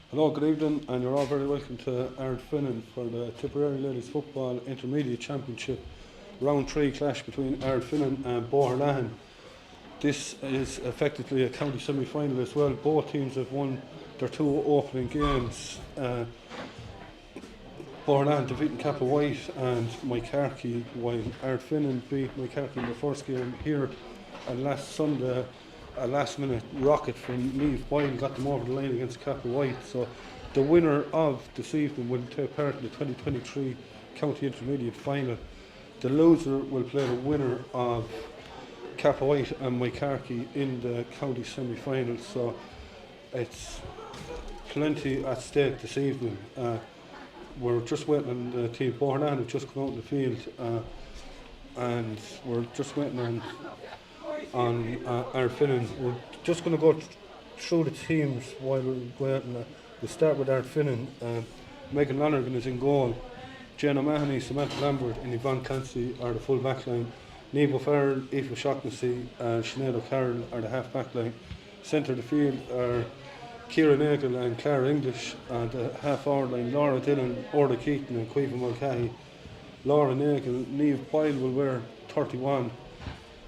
Hello, good evening, and you're all very welcome to Ardfinnan for the Tipperary Ladies Football Intermediate Championship Round 3 clash between Ardfinnan and Boherlahan. This is effectively a county semi-final as well. Both teams have won their two opening games. Boherlahan defeating Kappa White and Moycarkey, while Ardfinnan beat Moycarkey in the first game here. And last Sunday, a last minute rocket from Niamh Boyle got them over the line against Kappa White. So the winner of this evening will take part in the 2023 County Intermediate Final. The loser will play the winner of Kappa White and Moycarkey in the county semi-final. So it's plenty at stake this evening. We're just waiting on the team. Boherlahan have just come out in the field, and we're just waiting on Ardfinnan. We're just going to go through the teams while we're waiting. We'll start with Ardfinnan. Megan Lonergan is in goal. Jane O'Mahony, Samantha Lambert and Yvonne Clancy are the full back line. Niamh O'Farrell, Aoife Shaughnessy and Sinead O'Carroll are the half back line. Centre of the field are Ciara Nagle and Clara English, and the half forward line Laura Dillon, Orla Keaton and Caoimhe Mulcahy. Laura Nagle, Niamh Boyle will wear 31,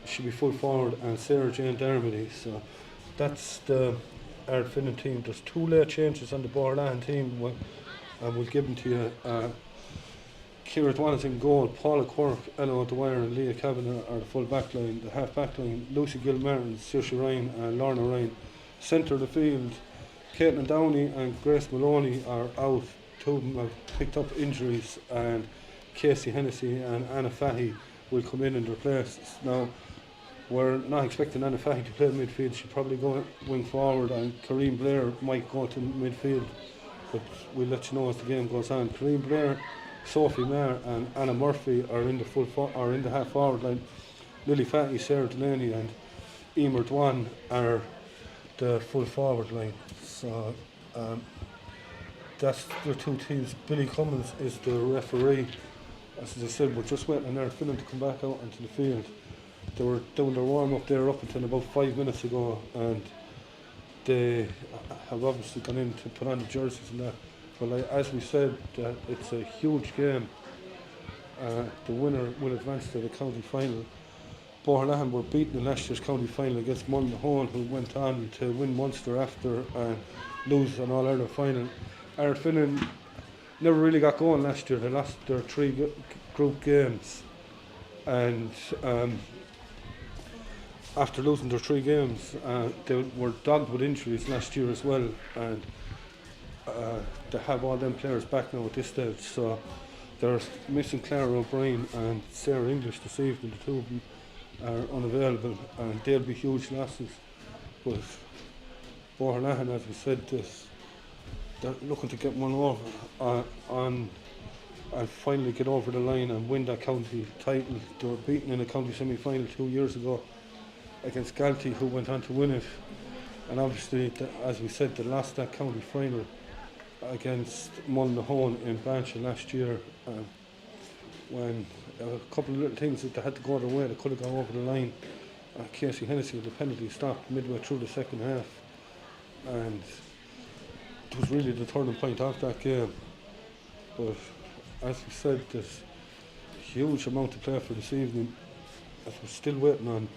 she'll be full forward, and Sarah Jane Dermody. So that's the Ardfinnan team. There's two late changes on the Boherlahan team, and we'll give them to you. Ciara Dwan in goal, Paula Quirk, Ella O'Dwyer and Leah Kavanagh are the full back line. The half back line, Lucy Gilmartin, Saoirse Ryan and Lorna Ryan. Centre of the field, Caitlin Downey and Grace Maloney are out. Two of them have picked up injuries, and Casey Hennessy and Anna Fahy will come in their places. Now, we're not expecting Anna Fahy to play midfield. She'll probably go wing forward, and Corinne Blair might go to midfield, but we'll let you know as the game goes on. Corinne Blair, Sophie Maher and Anna Murphy are in the half forward line. Lily Fatty, Sarah Delaney and Emer Dwan are the full forward line. So that's the two teams. Billy Cummins is the referee. As I said, we're just waiting on Ardfinnan to come back out onto the field. They were doing their warm up there up until about 5 minutes ago, and they have obviously gone in to put on the jerseys and that. But as we said, it's a huge game. The winner will advance to the county final. Boherlahan were beaten in last year's county final against Mullinahone, who went on to win Munster after and lose an All-Ireland final. Ardfinnan never really got going last year. They lost their three group games, and after losing their three games, they were dogged with injuries last year as well, and they have all them players back now at this stage. So they're missing Clara O'Brien and Sarah English this evening. The two of them are unavailable, and they'll be huge losses. But Boherlahan, as we said, they're looking to get one over and finally get over the line and win that county title. They were beaten in a county semi-final 2 years ago against Galtee, who went on to win it. And obviously, as we said, they lost that county final against Mullinahone in Banshee last year, when a couple of little things that they had to go their way, they could have gone over the line. Casey Hennessy with the penalty stopped midway through the second half, and it was really the turning point of that game. But as we said, there's a huge amount to play for this evening, as we're still waiting on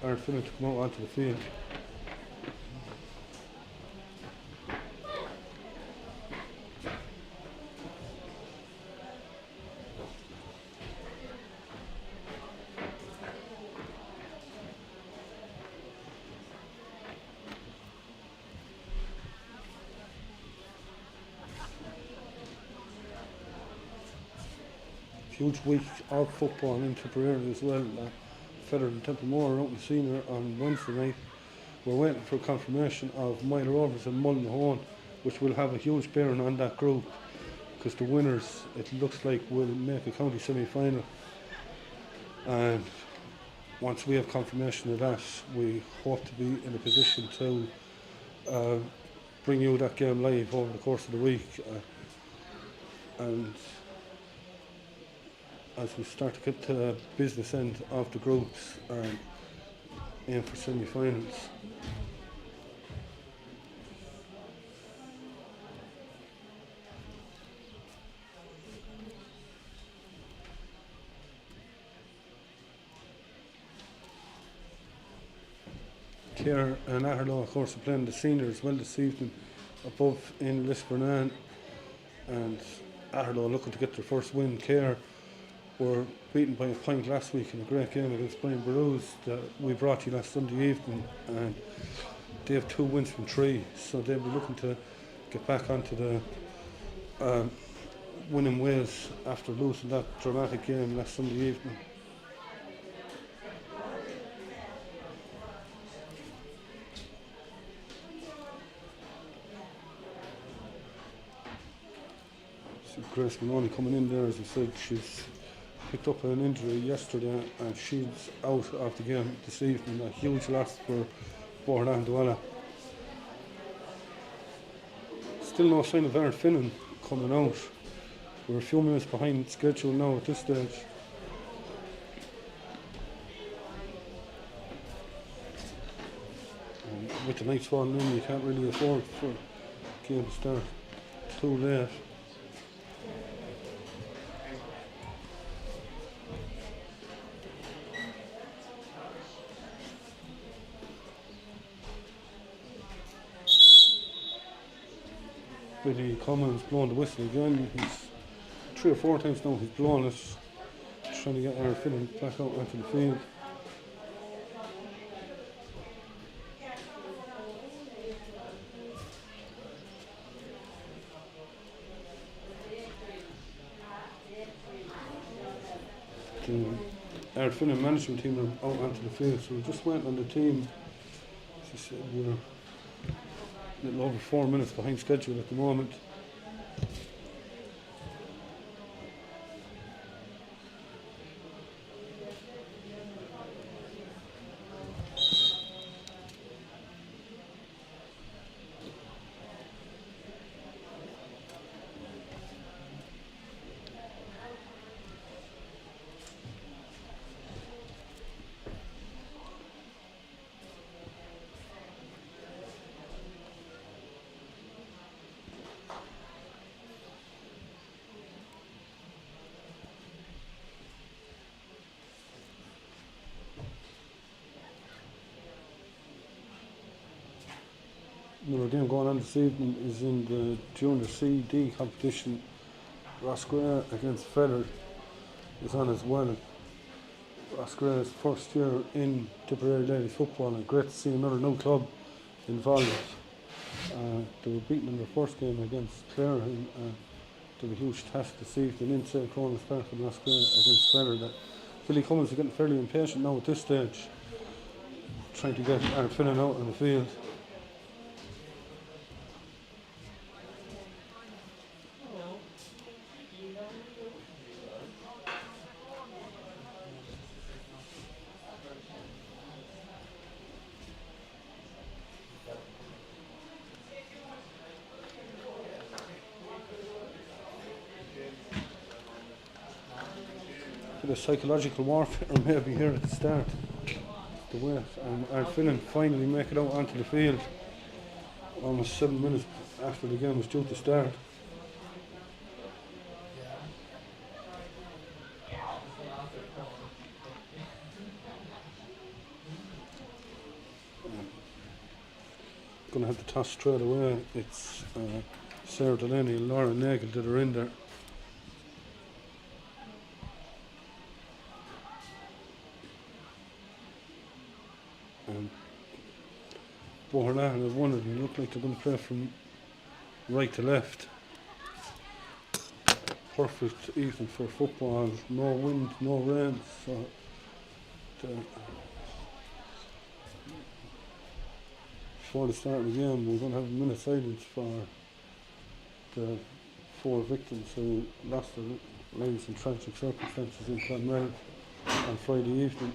Ardfinnan to come out onto the field. Huge week of football in Tipperary as well. Feather and Templemore are out in senior on Wednesday night. We're waiting for confirmation of Minor Rovers and Mullinahone, which will have a huge bearing on that group, because the winners, it looks like, will make a county semi-final. And once we have confirmation of that, we hope to be in a position to bring you that game live over the course of the week. And as we start to get to the business end of the groups and aim for semi-finals. Care and Aherlow, of course, are playing the senior as well this evening above in Lisburnan, and Aherlow looking to get their first win. Care were beaten by a point last week in a great game against Brian Burrows that we brought you last Sunday evening, and they have 2 wins from 3, so they'll be looking to get back onto the winning ways after losing that dramatic game last Sunday evening. So Grace Maloney coming in there, as I said, she's picked up an injury yesterday and she's out of the game this evening. A huge loss for Boherlahan-Dualla. Still no sign of Ardfinnan coming out. We're a few minutes behind schedule now at this stage. And with the nights falling in, you can't really afford for a game to start too late. Billy Cummins blowing the whistle again. He's 3 or 4 times now he's blown it, trying to get Ardfinnan back out onto the field. The Ardfinnan management team are out onto the field, so we're just waiting on the team. As I said, we're a little over 4 minutes behind schedule at the moment. Another game going on this evening is in the Junior CD competition. Roscrea against Feather is on as well. Roscrea's first year in Tipperary ladies football, and great to see another new club involved. They were beaten in their first game against Clare, and they have a huge task this evening in St. Cronus Park in Roscrea against Feather. That Billy Cummins is getting fairly impatient now at this stage, trying to get Ardfinnan out on the field. The psychological warfare maybe here at the start. The wait, and Ardfinnan finally make it out onto the field almost 7 minutes after the game was due to start. Going to have the toss straight away. It's Sarah Delaney and Laura Nagel that are in there. Boherlahan have won it and look like they're going to play from right to left. Perfect evening for football, no wind, no rain, so before the start of the game we're going to have a minute silence for the 4 victims who lost their lives in tragic circumstances in Clonmel on Friday evening.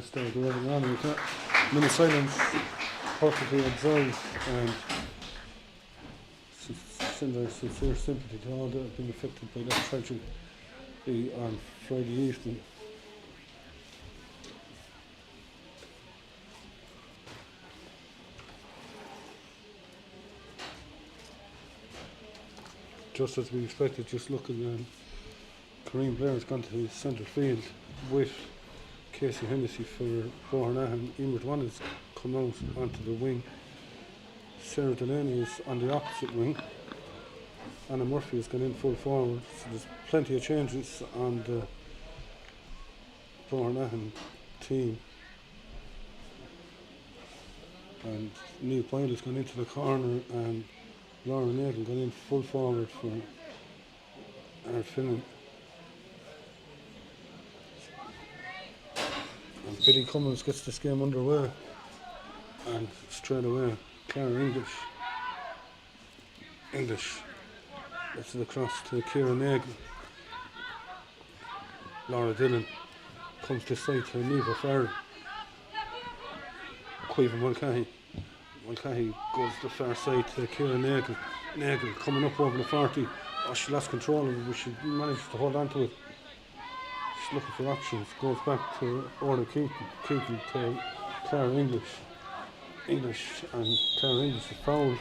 rest there, go everything on with that. Minute silence, perfectly observed, and send our sincere sympathy to all that have been affected by that tragedy on Friday evening. Just as we expected, just looking, Kareem Blair has gone to centre field with Casey Hennessy for Boherlahan. Emer Dualla has come out onto the wing. Sarah Delaney is on the opposite wing. Anna Murphy has gone in full forward. So there's plenty of changes on the Boherlahan team. And Neil Boyle has gone into the corner, and Laura Nagel gone in full forward for Ardfinnan. And Billy Cummins gets this game underway, and straight away Clara English gets it across to Kira Nagel. Laura Dillon comes this side to Neva Farrell. Quiven Mulcahy goes to the far side to Kira Nagel. Nagel coming up over the 40. Oh, she lost control of it, but she managed to hold on to it. She's looking for options. Goes back to Orla Keaton to Clara English. And Clara English is fouled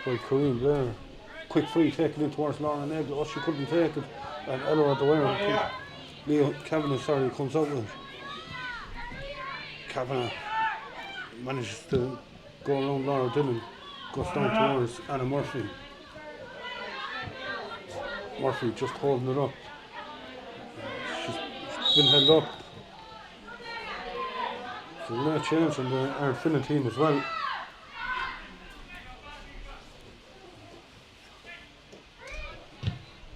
by Kareem Blair. Quick free taken in towards Laura Nagel. Oh, she couldn't take it. And Ella at the wire. Leo Kavanagh, comes out with it. Kavanagh manages to go around Laura Dillon, goes down towards Anna Murphy. Murphy just holding it up. She's been held up. So no change on the Ardfinnan team as well.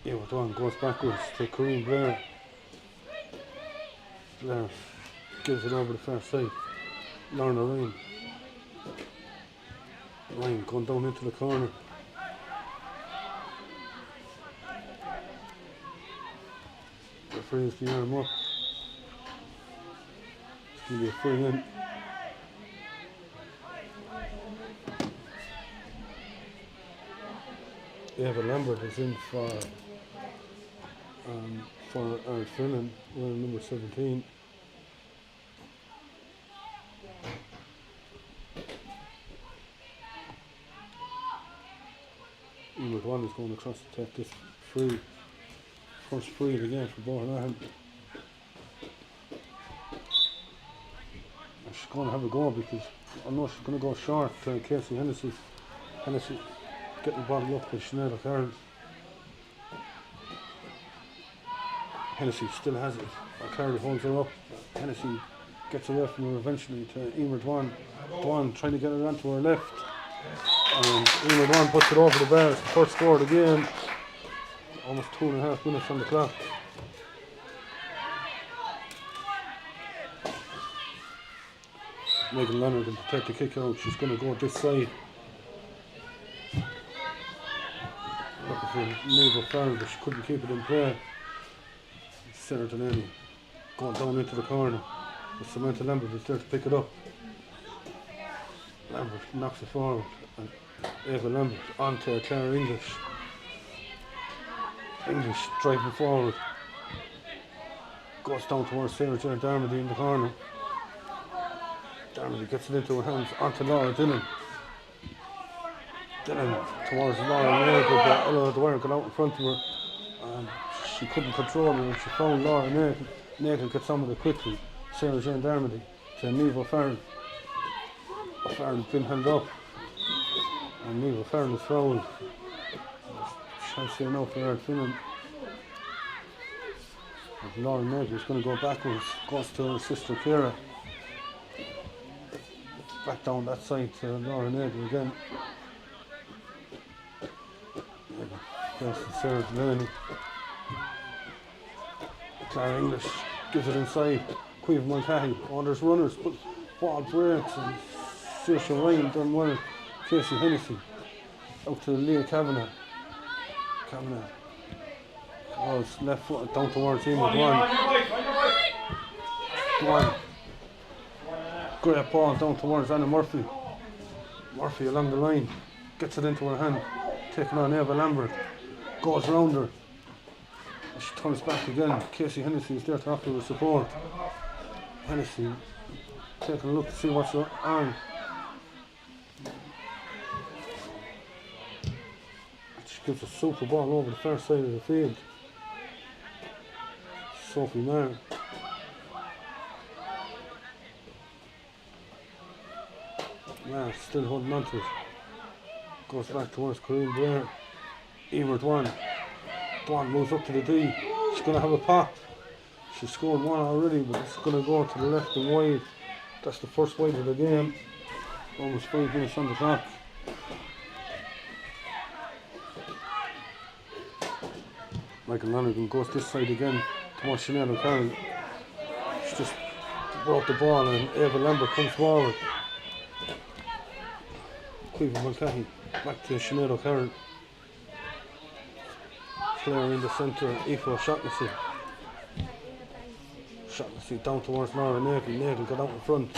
Ewa Duan goes backwards to Kareem Blair. Blair gives it over the far side. Lorna Ryan going down into the corner. Referees the arm up. It's going to be a free in. Eva Lambert is in for Ardfinnan, wearing number 17. Emer Dualla is going across to take this free. First free of the game for Boherlahan. She's going to have a go because I know she's going to go short to Casey Hennessy. Hennessy getting the ball up by Sinead O'Carroll. Hennessy still has it. O'Carroll holds her up. Hennessy gets away from her eventually to Emer Dualla. Dualla trying to get her onto her left. And Emer Dualla puts it over the bar. It's the first score of the game. Almost 2.5 minutes on the clock. Megan Leonard will take the kick out. She's going to go this side. Looking for Neva Farrell, but she couldn't keep it in play. Sarah Delaney going down into the corner. But Samantha Lambert is there to pick it up. Lambert knocks it forward. And Eva Lambert onto Clara English. English driving forward. Goes down towards Sarah Jane Darmody in the corner. Darmody gets it into her hands onto Laura Dillon. Dillon towards Laura Nagel, but Ella Dwyer got out in front of her. And she couldn't control her and she found Laura Nagel. Nagel gets on with it quickly. Sarah Jane Darmody to Neve O'Farrell. O'Farrell has been held up. And Neve O'Farrell is fouled. Chance here now for Ardfinnan. Laura Nagel is going to go backwards. Goes to her sister Kira. Back down that side to Laura Nagel again. There's Sarah Delaney. Clara English gives it inside. Quiven Mulcahy. Oh, there's runners, but ball breaks and Saoirse Ryan done well. Casey Hennessy out to Leah Kavanagh. Oh, it's left foot down towards him. Duan Great ball down towards Anna Murphy. Murphy along the line, gets it into her hand, taking on Eva Lambert, goes round her. She turns back again. Casey Hennessy is there to offer her support. Hennessy taking a look to see what's on. She gives a super ball over the far side of the field. Sophie Maher. Maher still holding on to it. Goes back towards Corinne Blair. Emer Dwan. Dwan moves up to the D. She's going to have a pop. She's scored one already, but it's going to go to the left and wide. That's the first wide of the game. Almost 5 minutes on the clock. Michael Lanigan goes this side again towards Sinead O'Carroll. She just brought the ball and Eva Lambert comes forward. Caoimhe Mulcahy back to Sinead O'Carroll. Player in the centre, Aoife O'Shaughnessy. O'Shaughnessy down towards Laura Nagle. Nagle got out in front.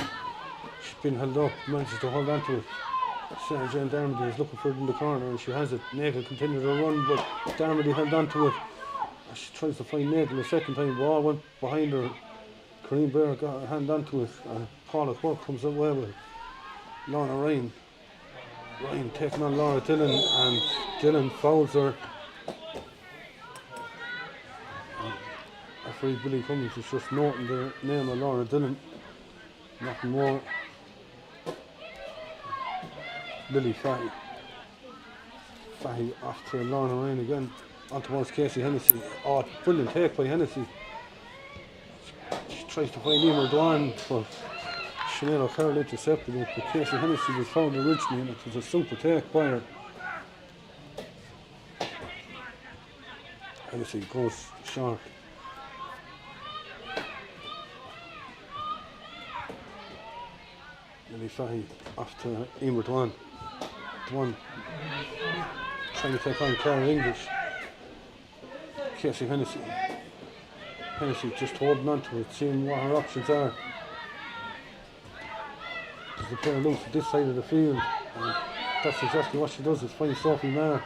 She's been held up, manages to hold on to it. Sarah Jane Darmody is looking for it in the corner and she has it. Nagle continued to run, but Darmody held on to it. She tries to find Nagle a second time, ball went behind her. Corinne Blair got her hand onto it and Paula Quirk comes away with Lorna Ryan. Ryan taking on Laura Dillon and Dillon fouls her. Referee Billy Cummins is just noting the name of Laura Dillon. Nothing more. Lily Fahy. Fahy off to Lorna Ryan again. On towards Casey Hennessy. Oh, brilliant take by Hennessy. She tries to find Emer Dwan, but Sinead O'Carroll intercepted it. But Casey Hennessy was found originally and it was a super take by her. Hennessy goes short. Lily Fahy off to Emer Dwan. Dwan trying to take on Cara English. Casey Hennessy. Hennessy just holding on to it, seeing what her options are. There's the player loose at this side of the field, and that's exactly what she does, is find Sophie Maher.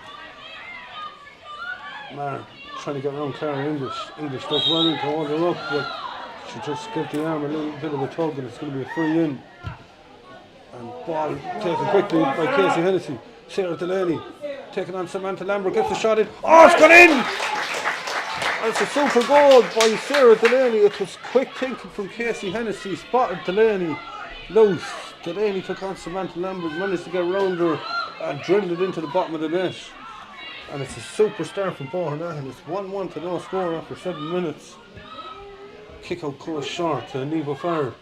Maher trying to get around Cara English. English does well to hold her up, but she just gives the arm a little bit of a tug and it's going to be a free in. And ball taken quickly by Casey Hennessy. Sarah Delaney taking on Samantha Lambert, gets the shot in. Oh, it's gone in! And it's a super goal by Sarah Delaney. It was quick thinking from Casey Hennessy, spotted Delaney loose. Delaney took on Samantha Lambert, managed to get around her and drilled it into the bottom of the net. And it's a super start from Boherlahan. It's 1-1 to no score after 7 minutes. Kick out goes short to Niamh O'Farrell.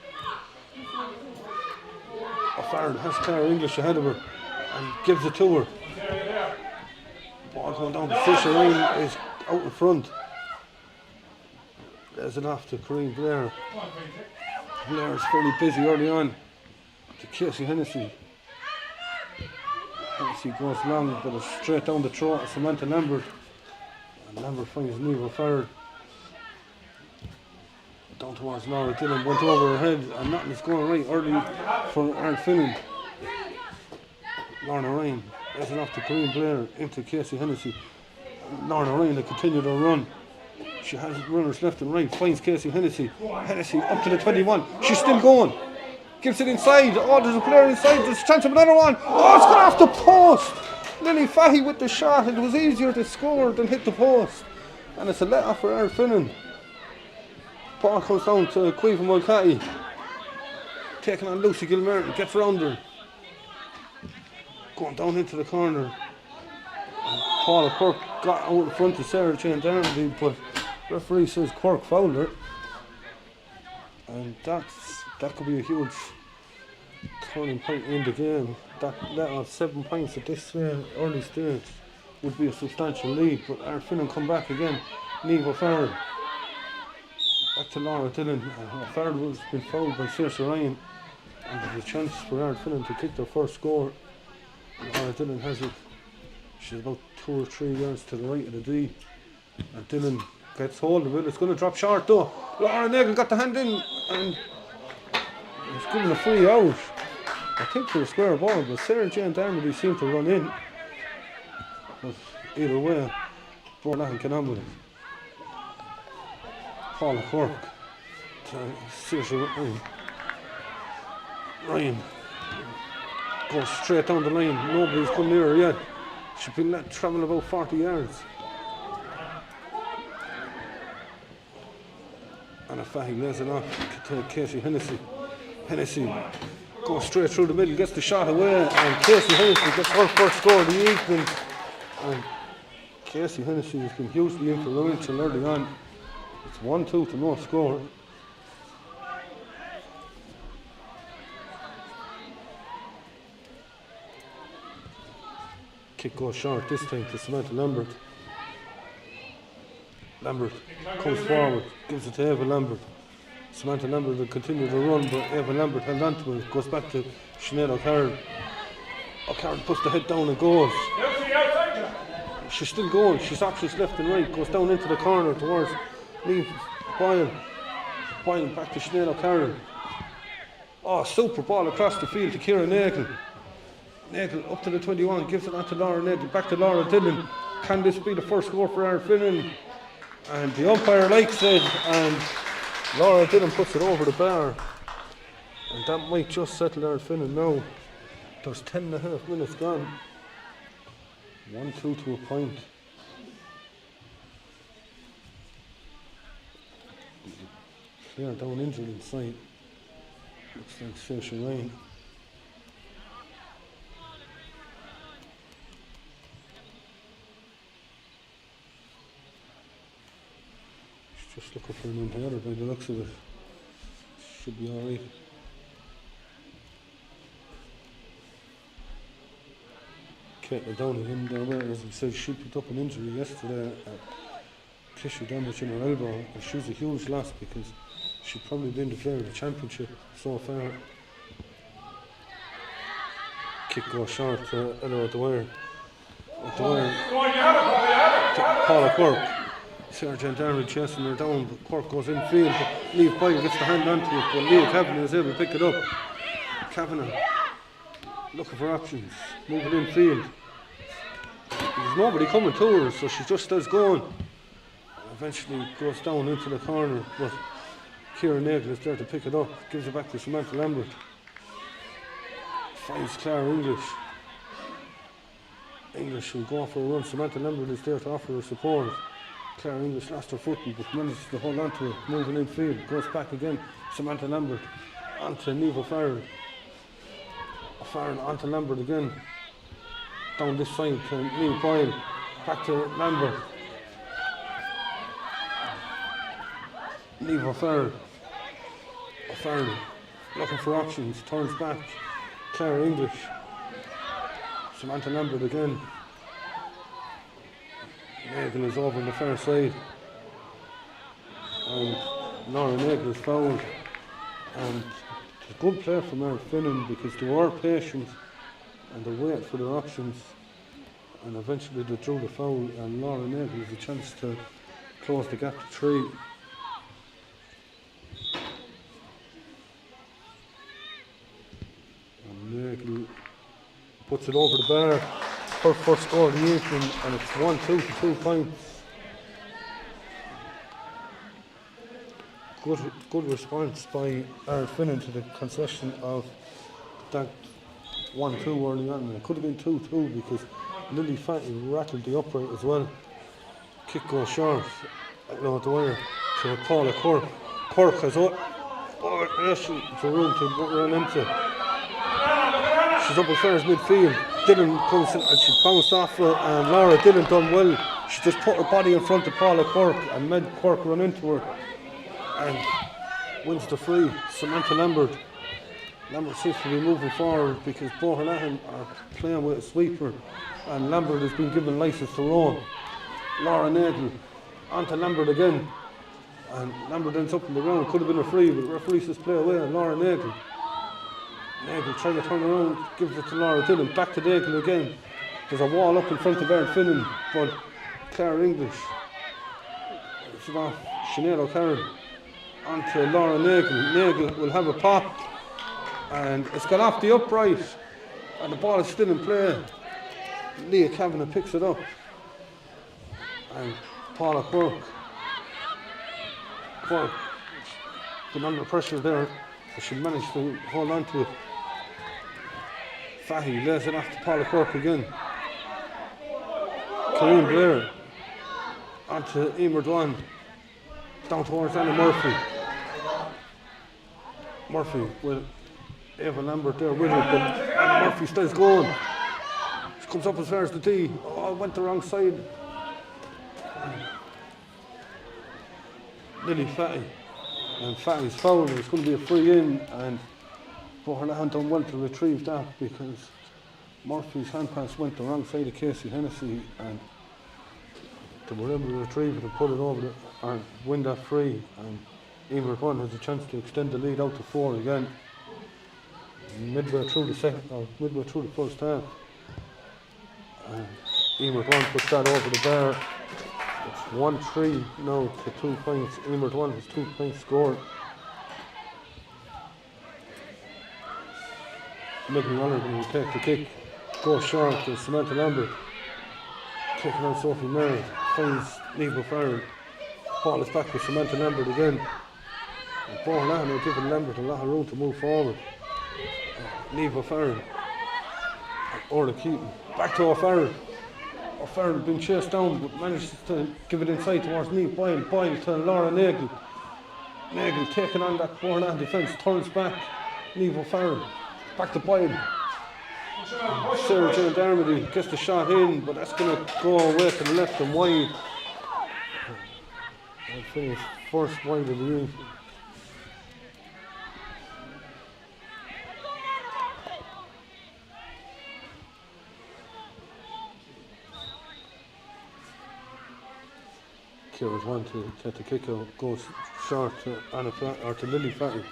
O'Farrell has Cara English ahead of her and gives it to her. Ball going down to Fisher. Ryan is out in front. There's it off to Corinne Blair. Blair is fairly busy early on to Casey Hennessy. Hennessy goes long, but it's straight down the throat of Samantha Lambert. And Lambert finds Niamh O'Farrell. Down towards Laura Dillon, went over her head, and nothing's going right early for Ardfinnan. Lorna Ryan, there's it off to Corinne Blair, into Casey Hennessy. Lorna Ryan to continue to run. She has runners left and right, finds Casey Hennessy. Hennessy up to the 21, she's still going. Gives it inside, oh there's a player inside, there's a chance of another one. Oh, it's gone off the post! Lily Fahy with the shot, it was easier to score than hit the post. And it's a let off for Ardfinnan. Ball comes down to Caoimhe Mulcahy. Taking on Lucy Gilmartin, gets around her. Going down into the corner. And Paula Quirk got out in front of Sarah Jane Darmody, but referee says Quirk fouled her. And that could be a huge turning point in the game. That let off 7 points at this early stage would be a substantial lead, but Ardfinnan come back again. Niamh O'Farrell. Back to Laura Dillon. O'Farrell has been fouled by Saoirse Ryan, and there's a chance for Ardfinnan to kick their first score. Laura Dillon has it. She's about 2 or 3 yards to the right of the D, and Dillon gets hold of it. It's going to drop short though. Laura Nagle got the hand in, and it's given a free out. I think to a square ball, but Sarah Jane Darmody seemed to run in. But either way, Boherlahan can on with it. Paula Cork to Saoirse Ryan. Ryan goes straight down the line. Nobody's come near her yet. She's been let travel about 40 yards. And a Fahy lays it off to Casey Hennessy. Hennessy goes straight through the middle, gets the shot away, and Casey Hennessy gets her first score of the evening. And Casey Hennessy has been hugely influential early on. It's 1-2 to no score. Kick goes short this time to Samantha Lambert. Lambert comes forward, gives it to Eva Lambert. Samantha Lambert will continue to run, but Eva Lambert held on to it. Goes back to Sinead O'Carroll. O'Carroll puts the head down and goes. She's still going. She's options left and right. Goes down into the corner towards Niamh Boyle. Boyle back to Sinead O'Carroll. Oh, super ball across the field to Ciara Nagle. Nagle up to the 21, gives it on to Laura Nagle, back to Laura Dillon. Can this be the first score for Ardfinnan? And the umpire likes it, and Laura Dillon puts it over the bar. And that might just settle Ardfinnan now. There's 10.5 minutes gone. 1-2 to a point. Player down injured inside. Looks like Saoirse Ryan. Just looking for an inhaler by the looks of it. Should be alright. Caitlin Downey in there, as we said, she picked up an injury yesterday, tissue damage in her elbow, and she was a huge loss because she'd probably been declared the championship so far. Kick goes short to Ella O'Dwyer. O'Dwyer to Paula Cork. Sarah Jane Darmody chasing her down, but Cork goes infield. Niamh Boyle gets the hand onto it, but Leah Kavanagh is able to pick it up. Kavanagh looking for options, moving infield. There's nobody coming to her, so she just starts going. Eventually goes down into the corner, but Ciara Nagle is there to pick it up, gives it back to Samantha Lambert. Finds Clara English. English will go for a run. Samantha Lambert is there to offer her support. Clara English lost her footing, but manages to hold on to it, moving infield, goes back again. Samantha Lambert onto Niamh O'Farrell. O'Farrell onto Lambert again. Down this side to Niamh Boyle. Back to Lambert. Niamh O'Farrell. O'Farrell looking for options, turns back. Clara English. Samantha Lambert again. Nagle is over on the far side. And Laura Nagle is fouled. And it's a good play from Ardfinnan because they were patient and they waited for their options, and eventually they drew the foul, and Laura Nagle has a chance to close the gap to 3. And Nagle puts it over the bar. Her first score of the evening, and it's 1-2 to 2 points. Good response by Ardfinnan to the concession of that 1-2 early on. It could have been 2-2 because Lily Fatty rattled the upright as well. Kick goes short. No, the wire to Paula Cork. Cork has the room to run into. She's up as far as midfield. Dillon comes in and she bounced off her, and Laura Dillon done well. She just put her body in front of Paula Cork and made Cork run into her and wins the free. Samantha Lambert. Lambert seems to be moving forward because Boherlahan are playing with a sweeper and Lambert has been given licence to roll. Laura Nagle onto Lambert again, and Lambert ends up in the ground. Could have been a free, but the referee says play away. Laura Nagle. Nagle trying to turn around, gives it to Laura Dillon. Back to Nagle again. There's a wall up in front of Ardfinnan, but Clara English. It's about Sinead O'Carroll onto Laura Nagle. Nagle will have a pop. and it's got off the upright, and the ball is still in play. Leah Kavanagh picks it up, and Paula Quirk been under pressure there, but she managed to hold on to it. Fahy lays it off to Paula Quirk again. Kareem Blair onto Emer Dwan, down towards Anna Murphy. Murphy with Eva Lambert there with it, but Anna Murphy stays going. She comes up as far as the tee. Oh, went the wrong side. Lily Fatty. And Fatty's foul. It's going to be a free in, and Boherlahan done well to retrieve that because Murphy's hand pass went the wrong side of Casey Hennessy, and they were able to retrieve it and put it over and win that free. And Emer Dwan has a chance to extend the lead out to 4 again. Midway through the first half. Emer Dwan puts that over the bar. It's 1-3 now to 2 points. Emer Dwan has 2 points scored. Megan Lonergan will take the kick. Goes short to Samantha Lambert. Kicking on Sophie Mary. Finds Niamh O'Farrell. Ball is back with Samantha Lambert again. And Boherlahan are giving Lambert a lot of room to move forward. Niamh O'Farrell. Orla Keaton. Back to O'Farrell. O'Farrell being chased down but manages to give it inside towards Niamh Boyle. Boyle to Laura Nagel. Nagel taking on that Boherlahan defence. Turns back. Niamh O'Farrell. Back to Boyle. Sarah Jane Dermody gets the shot in, but that's going to go away to the left and wide. And finish first wide of the evening. Kira's one to get the kick out, goes short to Anna or to Lily Fatty.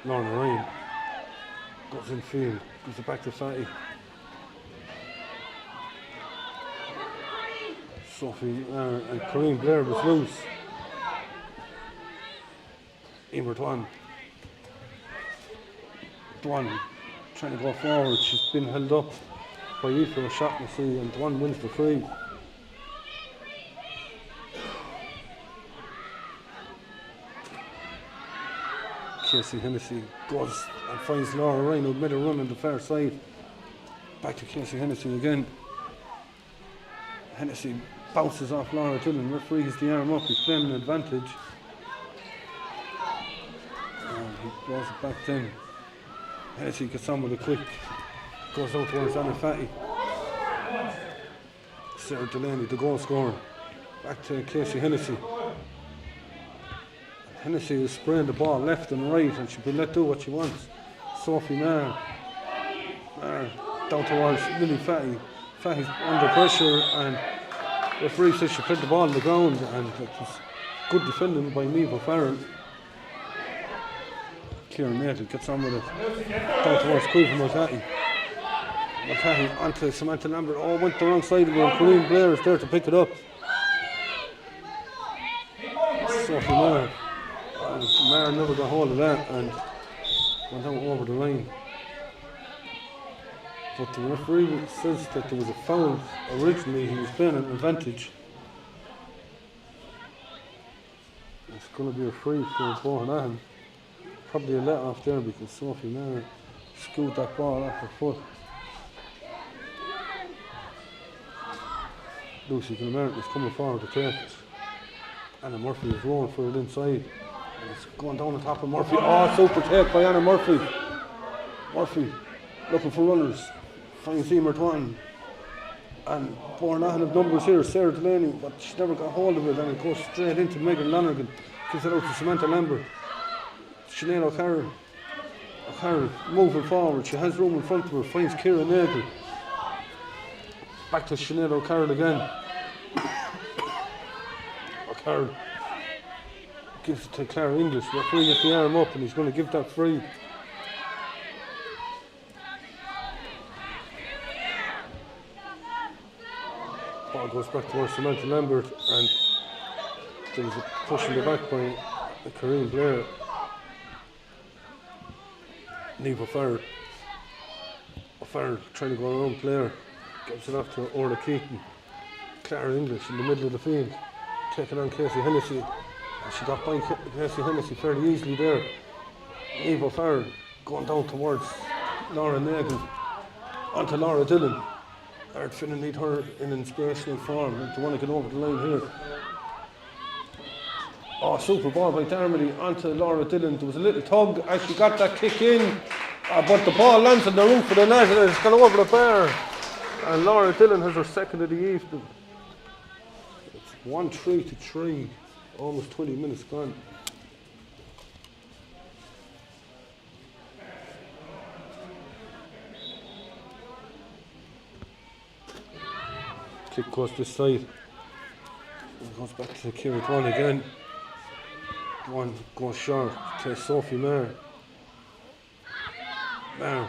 Lorna Ryan goes in field, gives it back to Fatty. Sophie and Kareem Blair was loose. Emer Dwan trying to go forward. She's been held up by Aoife O'Shaughnessy, and Dwan wins the free. Casey Hennessy goes and finds Laura Ryan, who made a run on the far side. Back to Casey Hennessy again. Hennessy bounces off Laura Dillon, referees the arm up, he's playing an advantage. And he blows it back then. Hennessy gets on with a quick, goes out towards Anna Fatty. Sarah Delaney, the goal scorer. Back to Casey Hennessy. Hennessy is spraying the ball left and right, and she'll be let do what she wants. Sophie Maher down towards Lily Fatty. Fatty's under pressure, and referee says she played the ball on the ground, and it was good defending by Niamh O'Farrell. Kieran Nated gets on with it. Down towards Queen Mulcahy. Mulcahy onto Samantha Lambert. Oh, went the wrong side of it, and Kareem Blair is there to pick it up. Sophie Maher. Maher never got hold of that and went out over the line. But the referee says that there was a foul. Originally he was playing an advantage. It's going to be a free for Boherlahan. Probably a let off there because Sophie Maher scooped that ball off her foot. Lucy Gilmartin is coming forward to take it. Anna Murphy is rolling for it inside. And it's going down the top of Murphy. Oh, super take by Anna Murphy. Murphy looking for runners. Finds Emer Dwan. And Boherlahan have numbers here, Sarah Delaney, but she never got hold of it, and it goes straight into Megan Lonergan. Gives it out to Samantha Lambert. Sinead O'Carroll. O'Carroll moving forward. She has room in front of her. Finds Kira Nagel. Back to Sinead O'Carroll again. O'Carroll gives it to Clara English. Referee gets the arm up, and he's going to give that free. Ball goes back towards Samantha Lambert, and There was a push in the back by Kareem Blair. Niamh O'Farrell. O'Farrell trying to go around Blair. Gives it off to Orla Keaton. Clara English in the middle of the field. Taking on Casey Hennessy. And she got by Casey Hennessy fairly easily there. Niamh O'Farrell going down towards Laura Nagle. Onto Laura Dillon. Ardfinnan need her in inspirational form. They want to get over the line here. Oh, super ball by Dermody onto Laura Dillon. There was a little tug as she got that kick in. But the ball lands on the roof of the net and it's gone over the bar. And Laura Dillon has her second of the evening. It's 1-3 to 3. Almost 20 minutes gone. Kick goes this side. It goes back to Kira Dwan again. Dwan goes short to Sophie Maher. Maher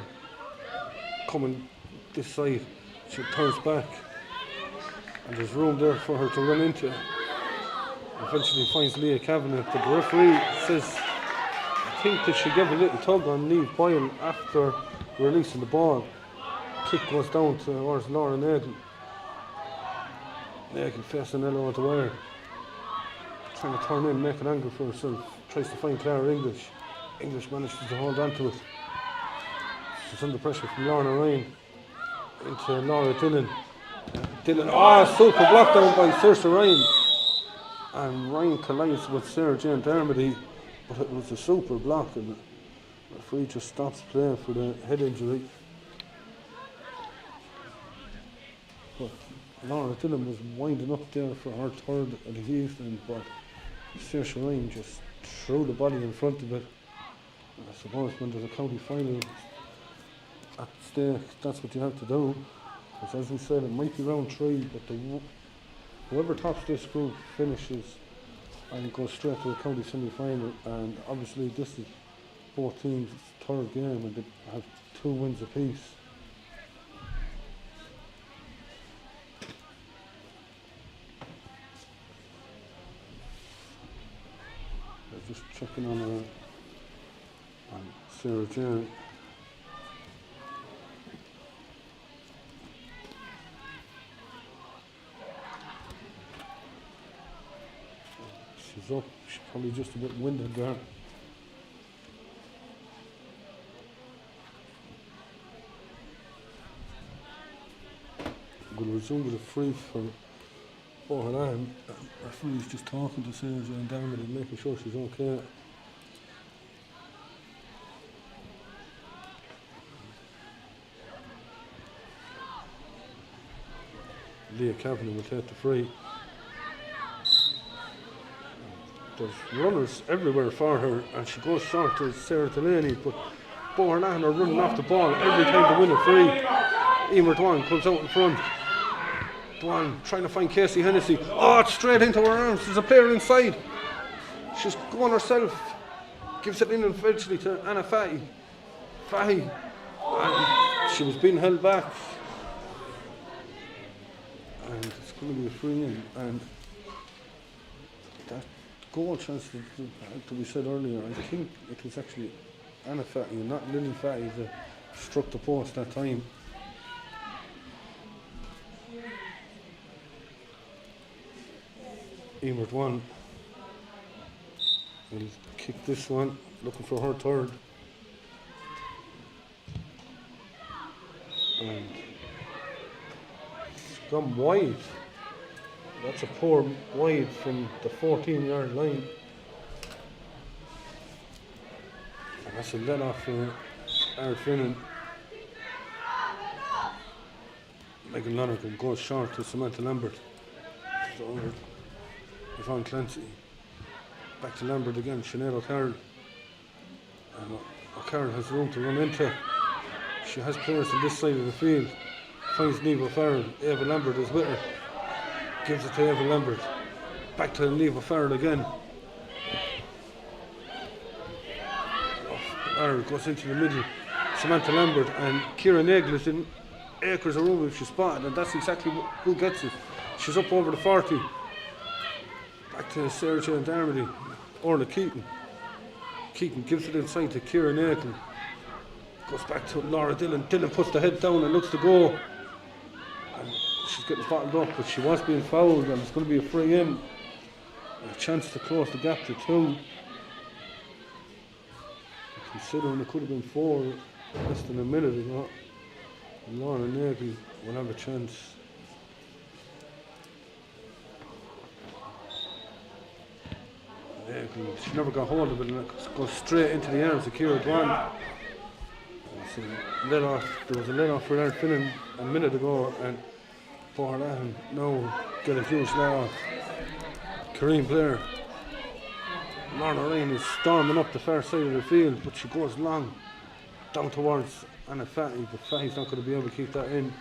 coming this side. She turns back. And there's room there for her to run into. Eventually finds Leah Kavanagh. But the referee says, I think that she gave a little tug on Niamh Boyle after releasing the ball. Kick goes down towards Laura Nagle. Nagle facing Ella on the wire. Trying to turn in, make an angle for herself. Tries to find Clara English. English manages to hold on to it. She's under pressure from Lorna Ryan. Into Laura Dillon. Dillon, super block down by Saoirse Ryan. And Ryan collides with Sarah Jane Dermody. But it was a super block and the referee just stops play for the head injury. But Laura Dillon was winding up there for her third of the evening, but Saoirse Ryan just threw the body in front of it. And I suppose when there's a county final at stake, that's what you have to do. Because as we said, it might be round 3, but whoever tops this group finishes and goes straight to a county semi-final. And obviously this is both teams' third game and they have 2 wins apiece. Just checking on Sarah Jane. She's up. She's probably just a bit winded there. I'm going to resume with a free for Boherlahan. Referee's just talking to Sarah Jane Dermody and making sure she's okay. Leah Kavanagh will take the free. There's runners everywhere for her and she goes short to Sarah Delaney, but Boherlahan are running off the ball every time they win a free. Emer Dwan comes out in front. Dwan trying to find Casey Hennessy. It's straight into her arms. There's a player inside. She's going herself. Gives it in eventually to Anna Fahy. Fahy. And she was being held back. And it's going to be a free in. And that goal chance that we said earlier, I think it was actually Anna Fahy, not Lily Fahy, that struck the post that time. Emer Dwan will kick this one, looking for her third. And it's gone wide. That's a poor wide from the 14-yard line. And that's a let off for Ardfinnan. Megan Lonergan goes short to Samantha Lambert. So Yvonne Clancy. Back to Lambert again, Sinead O'Carroll. And O'Carroll has room to run into. She has players on this side of the field. Finds Niamh O'Farrell. Eva Lambert is with her. Gives it to Eva Lambert. Back to Niamh O'Farrell again. O'Farrell goes into the middle. Samantha Lambert and Ciara Nagle is in acres of room if she's spotted, and that's exactly who gets it. She's up over the 40. Back to Sarah Jane Darmody. Orla Keaton. Keaton gives it inside to Kieran Aiken. Goes back to Laura Dillon. Dillon puts the head down and looks to go. And she's getting bottled up, but she was being fouled, and it's going to be a free in. A chance to close the gap to 2. Considering it could have been 4 less than a minute ago. Laura Nagel will have a chance. She never got hold of it, and it goes straight into the arms of Ciara Dwan. There was a let off for Ardfinnan a minute ago, and Boherlahan now get a huge let off. Kareem Blair. Lorna Ryan is storming up the far side of the field, but she goes long down towards Anna Fatty, but Fatty's not going to be able to keep that in.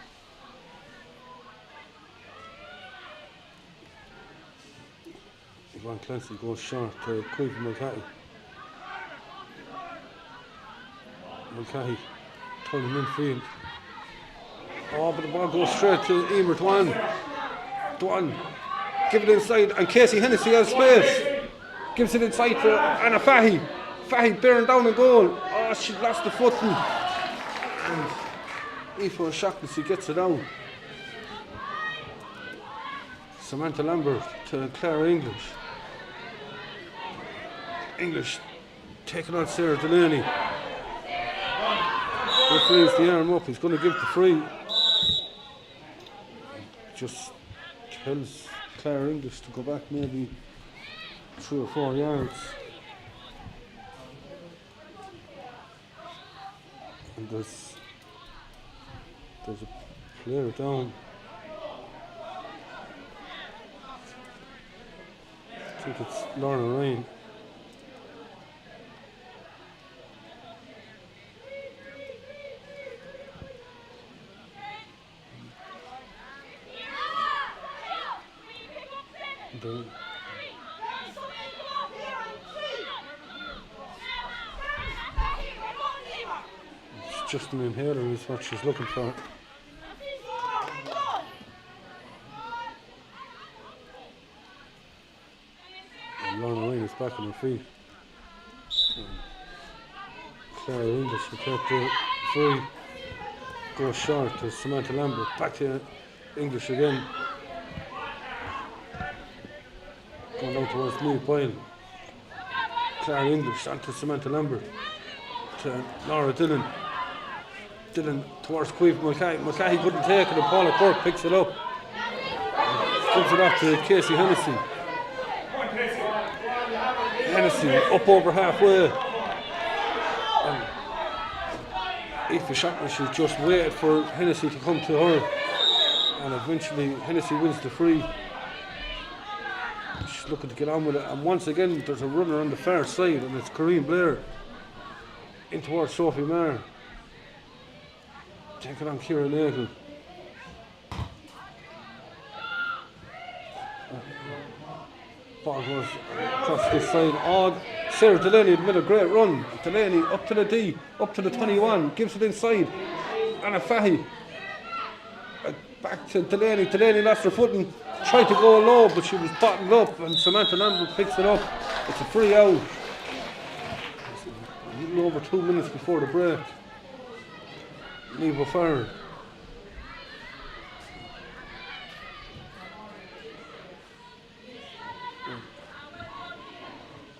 Yvonne Clancy goes short to Queen Mulcahy. Mulcahy turning infield. Oh, but the ball goes straight to Emer Dwan. Dwan, give it inside, and Casey Hennessy has space. Gives it inside to Anna Fahy. Fahy bearing down a goal. Oh, she lost the footing. And Aoife O'Shaughnessy gets it out. Samantha Lambert to Clara English. English taking on Sarah Delaney. Referees the arm up. He's going to give the free. Just tells Clara English to go back maybe 3 or 4 yards. And there's a player down. I think it's Lorna Ryan. It's just an inhaler is what she's looking for. And Lorna Ryan is back on her feet. Clara English will take the free. Goes short to Samantha Lambert. Back to English again. Going down towards Lee Boyle. Clara English onto Samantha Lambert. To Laura Dillon. Dillon towards Queeve Mulcahy. Mulcahy couldn't take it, and Paula Quirk picks it up. Gives it off to Casey Hennessy. Hennessy up over halfway. And Aoife O'Shaughnessy just waited for Hennessy to come to her. And eventually Hennessy wins the free. She's looking to get on with it, and once again there's a runner on the far side, and it's Kareem Blair in towards Sophie Maher, taking on Ciara Nagel. Ball goes across this side. Oh, Sarah Delaney had made a great run. Delaney up to the D, up to the 21, gives it inside. Anna Fahy back to Delaney. Delaney lost her footing. Tried to go low, but she was bottled up, and Samantha Lambert picks it up. It's a free out. A little over 2 minutes before the break. Niamh O'Farrell.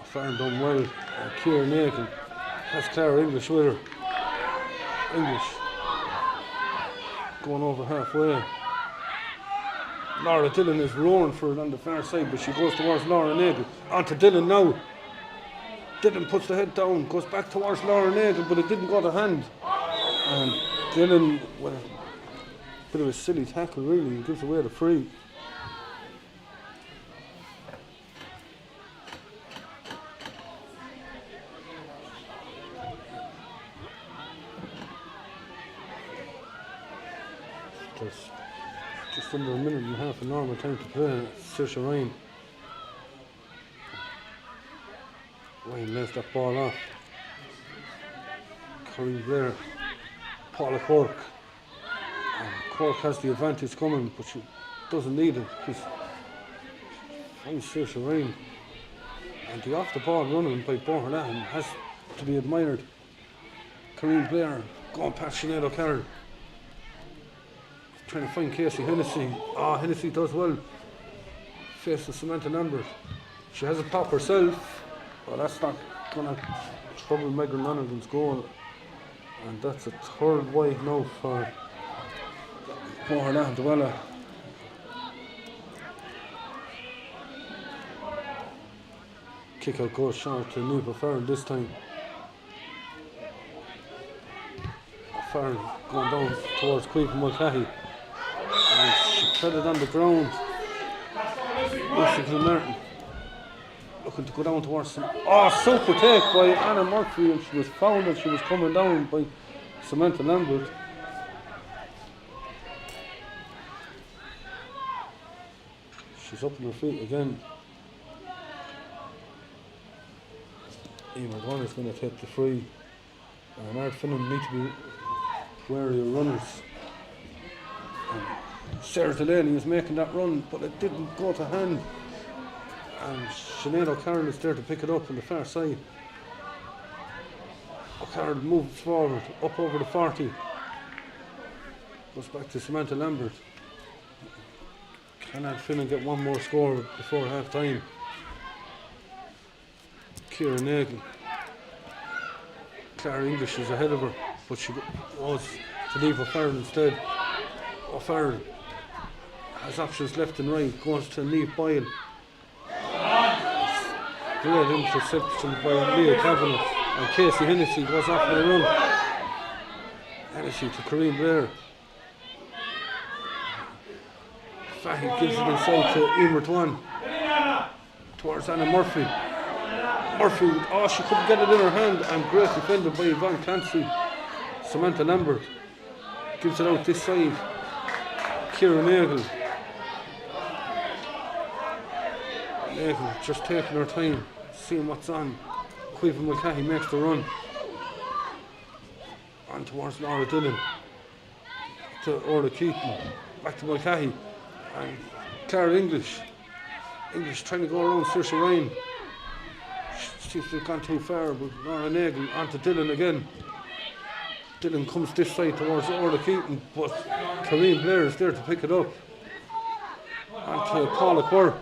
O'Farrell done well. Ciara Nagel has Clara English with her. English going over halfway. Laura Dillon is roaring for it on the far side, but she goes towards Laura Nagel. Onto Dillon now. Dillon puts the head down, goes back towards Laura Nagel, but it didn't go to hand. And Dillon, with a bit of a silly tackle really, and gives away the free. Just under a minute and a half of normal time to play. Saoirse Ryan. Ryan lays that ball off. Kareem Blair. Paula Quirk. And Quirk has the advantage coming, but she doesn't need it. She's fine Saoirse Ryan. And the off the ball running by Boherlahan has to be admired. Kareem Blair going past Sinead O'Carroll. Trying to find Casey Hennessy. Hennessy does well. Faces Samantha Lambert. She has a pop herself. Well, that's not going to trouble Megan Lonigan's goal. And that's a third wide now for Boherlahan-Dualla. Kick out goes short to Niamh Farrell this time. Farrell going down towards Caoimhe Mulcahy. And she put it on the ground. Lucy Martin looking to go down towards some. Super take by Anna Murphy, and she was found as she was coming down by Samantha Lambert. She's up on her feet again. Emer Gunn is going to take the free. And Ardfinnan need to be wary of runners. And Sarah Delaney is making that run, but it didn't go to hand. And Sinead O'Carroll is there to pick it up on the far side. O'Carroll moves forward, up over the 40. Goes back to Samantha Lambert. Can Ardfinnan get one more score before half time? Ciara Nagel. Clara English is ahead of her, but she was to leave O'Farrell instead. O'Farrell has options left and right, goes to Niamh Boyle. Great interception by Leah Kavanagh, and Casey Hennessy goes off on a run. Hennessy to Kareem Blair. Fahy gives it inside to Emer Tuan. Towards Anna Murphy. Murphy, she couldn't get it in her hand, and great defended by Yvonne Clancy. Samantha Lambert gives it out this side. Ciara Nagel. Nagel just taking her time, seeing what's on. Caoimhe Mulcahy makes the run. On towards Laura Dillon. To Orla Keaton. Back to Mulcahy. And Clara English. English trying to go around Saoirse Ryan. Seems to have gone too far, but Laura Nagel onto Dillon again. Dillon comes this side towards Orla Keaton, but Kareem Blair is there to pick it up. Onto Paula Quirk.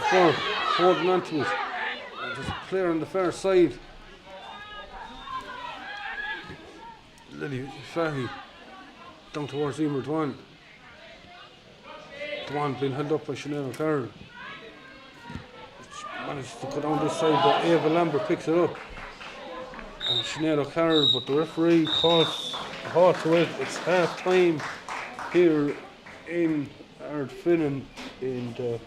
Quirk holding onto it. And there's a player on the far side. Lily Fahy down towards Emer Tuan. Tuan being held up by Sinead O'Carroll. Managed to go down this side, but Ava Lambert picks it up. And Sinead O'Carroll, but the referee calls a halt to it. It's half time here in Ardfinnan in the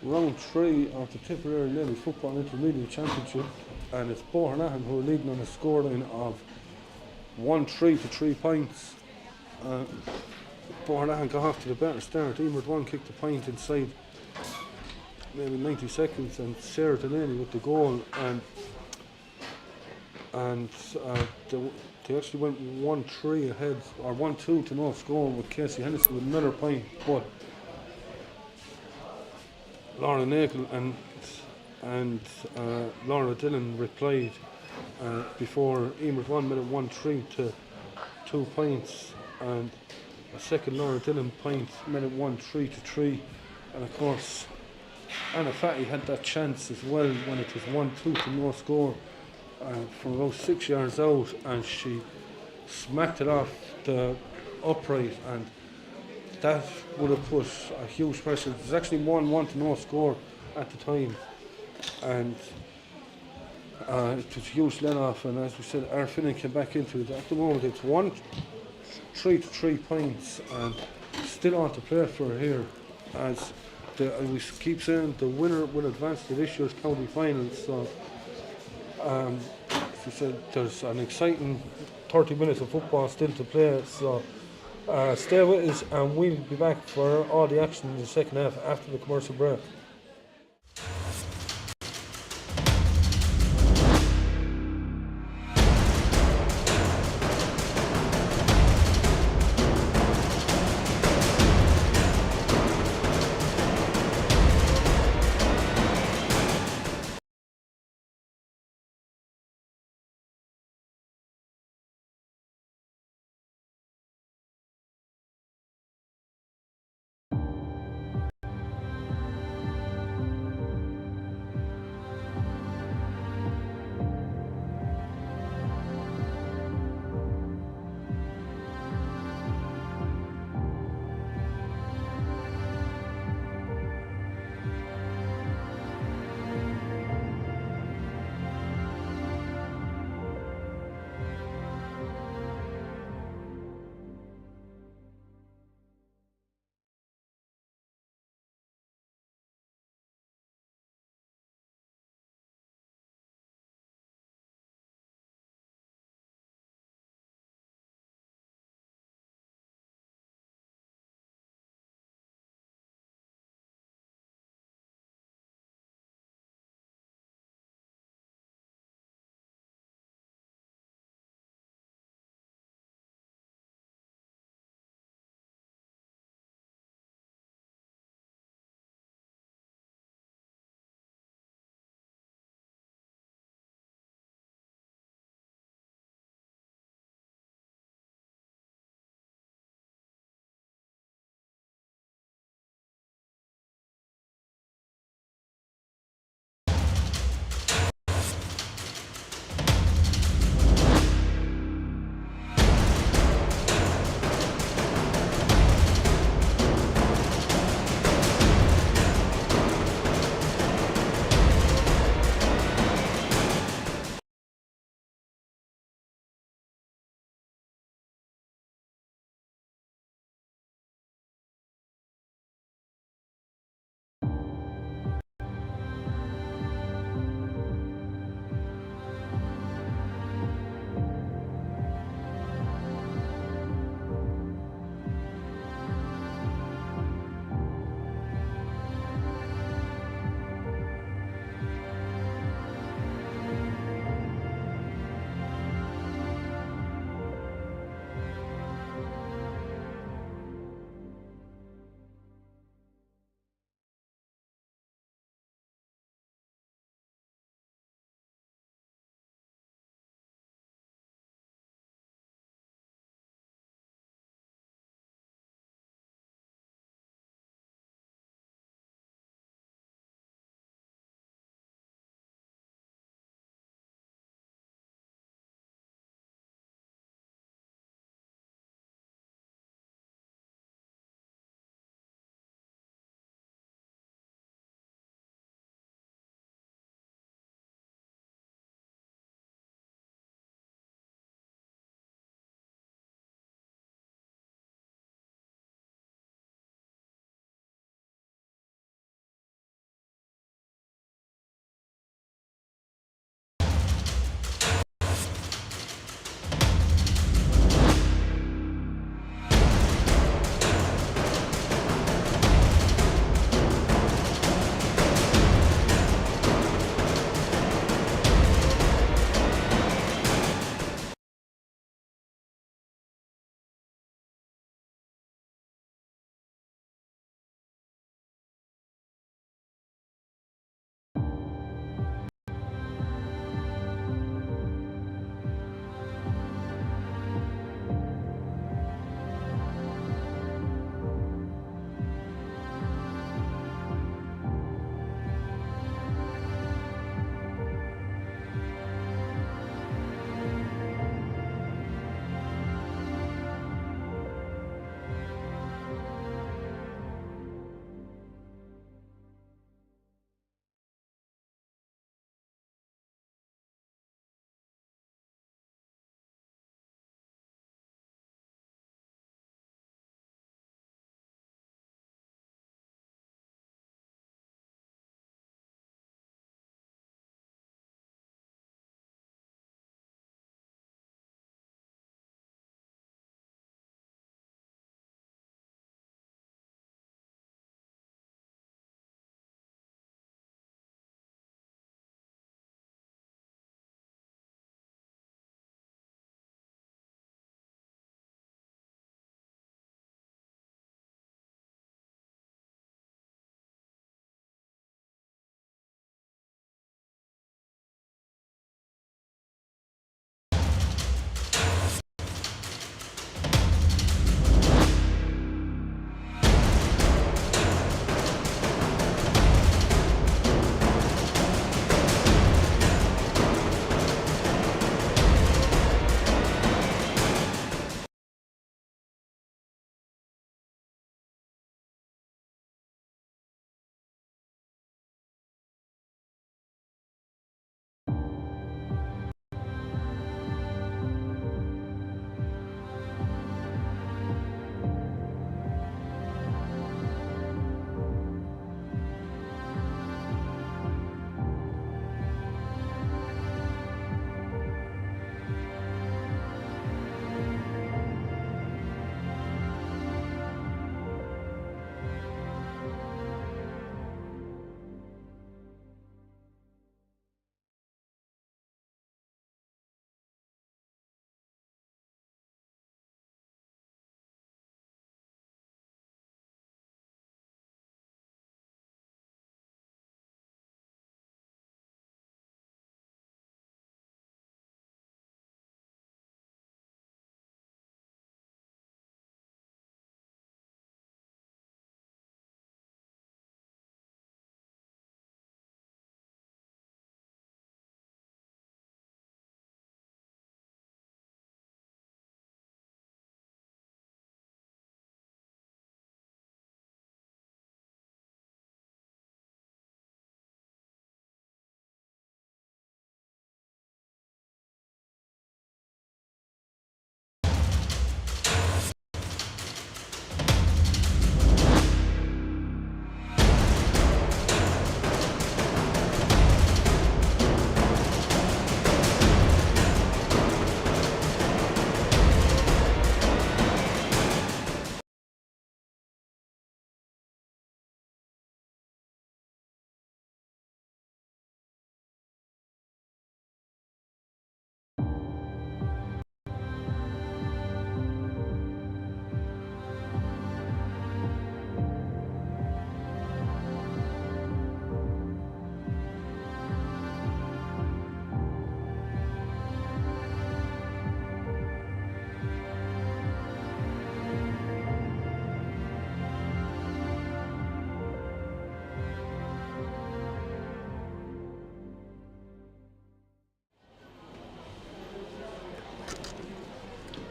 round 3 of the Tipperary Ladies Football Intermediate Championship, and it's Boherlahan who are leading on a scoreline of 1-3 to 3 points. Boherlahan got off to the better start. Emer Tuan kicked the point inside maybe 90 seconds, and Sarah Delaney with the goal, and they actually went 1-3 ahead, or 1-2 to no score, with Casey Hennessy with another point, but Laura Nagel and Laura Dillon replied before Emer Tuan made it 1-3 to 2 points, and a second Laura Dillon point made it 1-3 to 3, and of course Anna Fahy had that chance as well when it was 1-2 to no score from about 6 yards out, and she smacked it off the upright, and that would have put a huge pressure. It was actually 1-1 to no score at the time, and it was a huge let off, and as we said, Ardfinnan came back into it. At the moment it's 1-3 to 3 points, and still on to play for here, as we keep saying the winner will advance to this year's county finals. So as we said, there's an exciting 30 minutes of football still to play, so stay with us and we'll be back for all the action in the second half after the commercial break.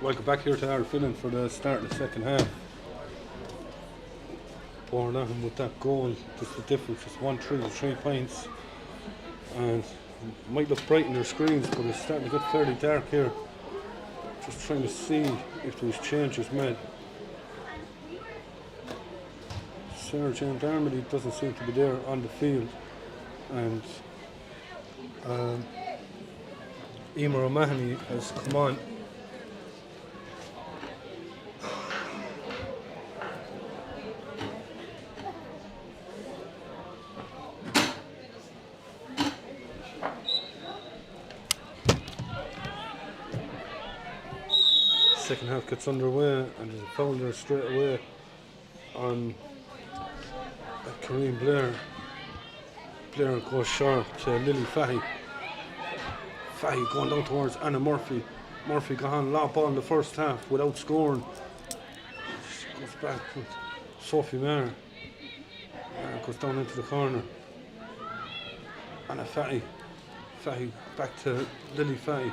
Welcome back here to Ardfinnan for the start of the second half. Boherlahan with that goal, just the difference, just 1-3 to 3 points. And it might look bright in their screens, but it's starting to get fairly dark here. Just trying to see if there's changes made. Sarah Jane Darmody doesn't seem to be there on the field. And Emer O'Mahony has come on. Second half gets underway and there's a foul there straight away on Kareem Blair. Blair goes short to Lily Fahy. Fahy going down towards Anna Murphy. Murphy got on lob ball in the first half without scoring. She goes back with Sophie Maher. Goes down into the corner. Anna Fahy. Fahy back to Lily Fahy.